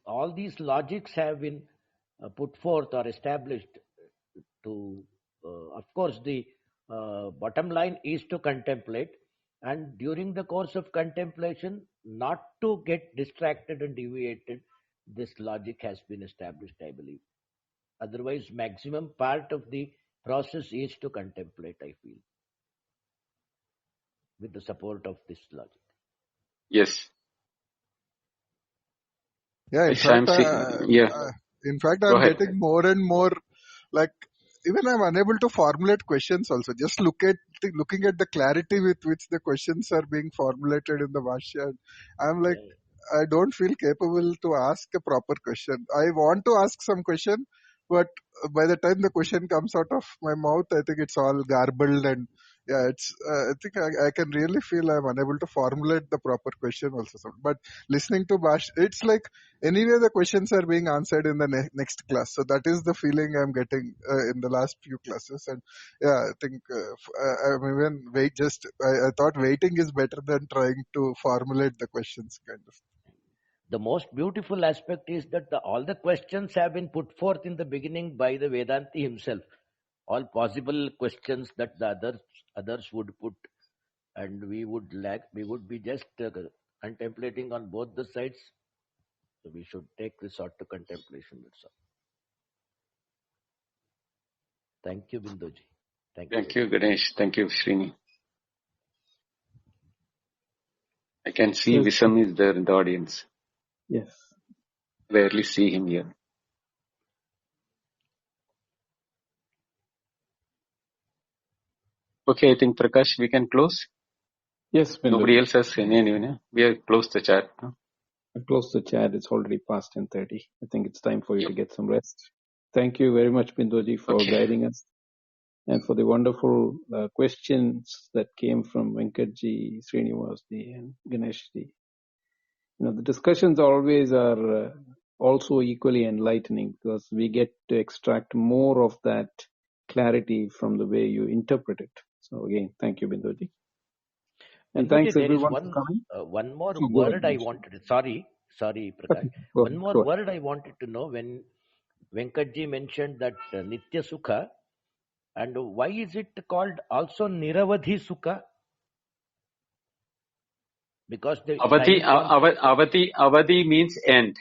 all these logics have been put forth or established to, of course, the bottom line is to contemplate, and during the course of contemplation, not to get distracted and deviated. This logic has been established, I believe. Otherwise, maximum part of the process is to contemplate, I feel, with the support of this logic. Yes. Yeah, Which I'm seeing. Yeah. in fact, Go I'm ahead. getting more and more like, even I'm unable to formulate questions also. Just looking at the clarity with which the questions are being formulated in the Bhashya. I'm like, I don't feel capable to ask a proper question. I want to ask some question, but by the time the question comes out of my mouth, I think it's all garbled, and yeah, it's. I think I can really feel I'm unable to formulate the proper question also. But listening to Bhash, it's like anyway the questions are being answered in the next class. So that is the feeling I'm getting in the last few classes, and yeah, I think I'm even I thought waiting is better than trying to formulate the questions, kind of. The most beautiful aspect is that all the questions have been put forth in the beginning by the Vedanti himself. All possible questions that the others would put, and we would be just contemplating on both the sides. So we should take resort to contemplation. That's all. Thank you, Binduji. Thank you, Ganesh. Thank you, Srini. I can see Yes. Visam is there in the audience. Yes. Rarely see him here. Okay, I think Prakash, we can close. Yes, Bindu. Nobody else has any. We have closed the chat. No? I closed the chat. It's already past 10:30. I think it's time for you Yep. to get some rest. Thank you very much, Bindoji, for guiding us and for the wonderful questions that came from Venkatji, Srinivasji, and Ganeshji. The discussions always are also equally enlightening because we get to extract more of that clarity from the way you interpret it. So again, thank you, Bindoji. And Binduji, thanks there is everyone for coming. one more So go ahead, word I Ganesh. wanted. Sorry, Prakash. Okay, go One ahead, more go ahead. word I wanted to know when Venkatji mentioned that Nitya Sukha, and why is it called also Niravadhi Sukha? Because the Avati means end.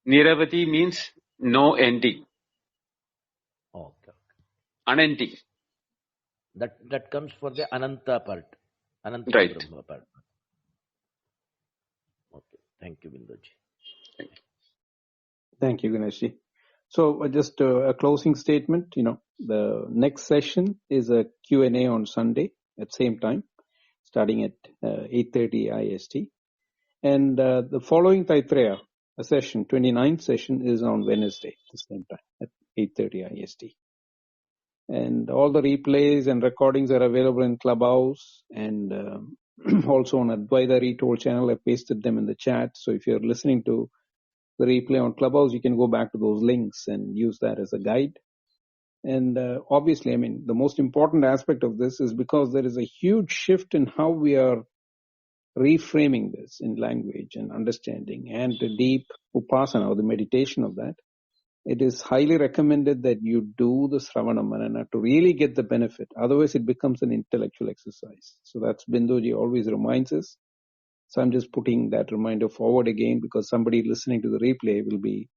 Niravati means no ending. Okay. Unending. That comes for the Ananta part. Ananta Right. Brahma part. Okay. Thank you, Binduji. Thank you, Ganeshji. So just a closing statement. The next session is a Q&A on Sunday at same time, starting at 8:30 IST. And the following Taittareeya session, 29th session, is on Wednesday at the same time at 8:30 IST. And all the replays and recordings are available in Clubhouse and also on Advaita Retold channel. I pasted them in the chat. So if you're listening to the replay on Clubhouse, you can go back to those links and use that as a guide. And obviously, the most important aspect of this is because there is a huge shift in how we are reframing this in language and understanding and the deep upasana or the meditation of that. It is highly recommended that you do the Sravana Manana to really get the benefit. Otherwise, it becomes an intellectual exercise. So that's Binduji always reminds us. So I'm just putting that reminder forward again because somebody listening to the replay will be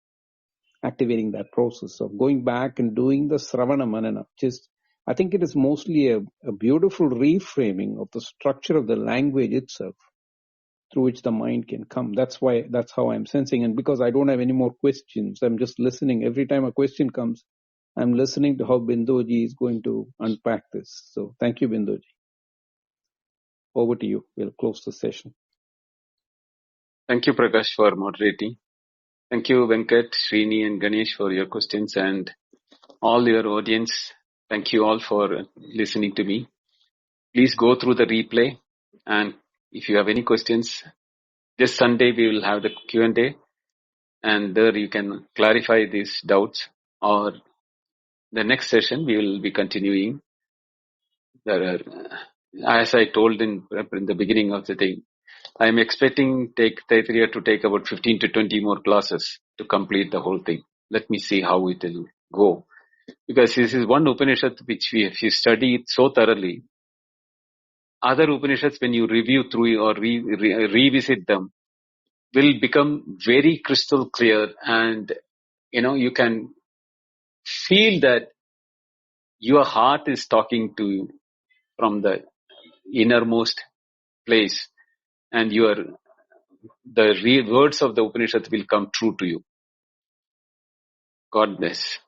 activating that process of going back and doing the Sravana Manana. I think it is mostly a beautiful reframing of the structure of the language itself through which the mind can come. That's how I'm sensing. And because I don't have any more questions, I'm just listening. Every time a question comes, I'm listening to how Binduji is going to unpack this. So thank you, Binduji. Over to you. We'll close the session. Thank you, Prakash, for moderating. Thank you, Venkat, Srini, and Ganesh for your questions, and all your audience. Thank you all for listening to me. Please go through the replay, and if you have any questions, this Sunday we will have the Q&A, and there you can clarify these doubts, or the next session we will be continuing. As I told in the beginning of the thing, I am expecting Taittareeya to take about 15 to 20 more classes to complete the whole thing. Let me see how it will go. Because this is one Upanishad which if you study it so thoroughly, other Upanishads when you review through or revisit them will become very crystal clear, and you can feel that your heart is talking to you from the innermost place, and the words of the Upanishad will come true to you. God bless.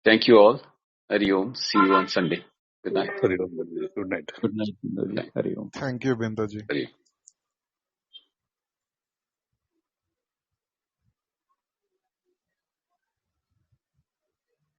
Thank you all. Hari Om. See you on Sunday. Good night. Hari Om. Good night. Good night. Hari Om. Thank you, Bindoji. Hari Om.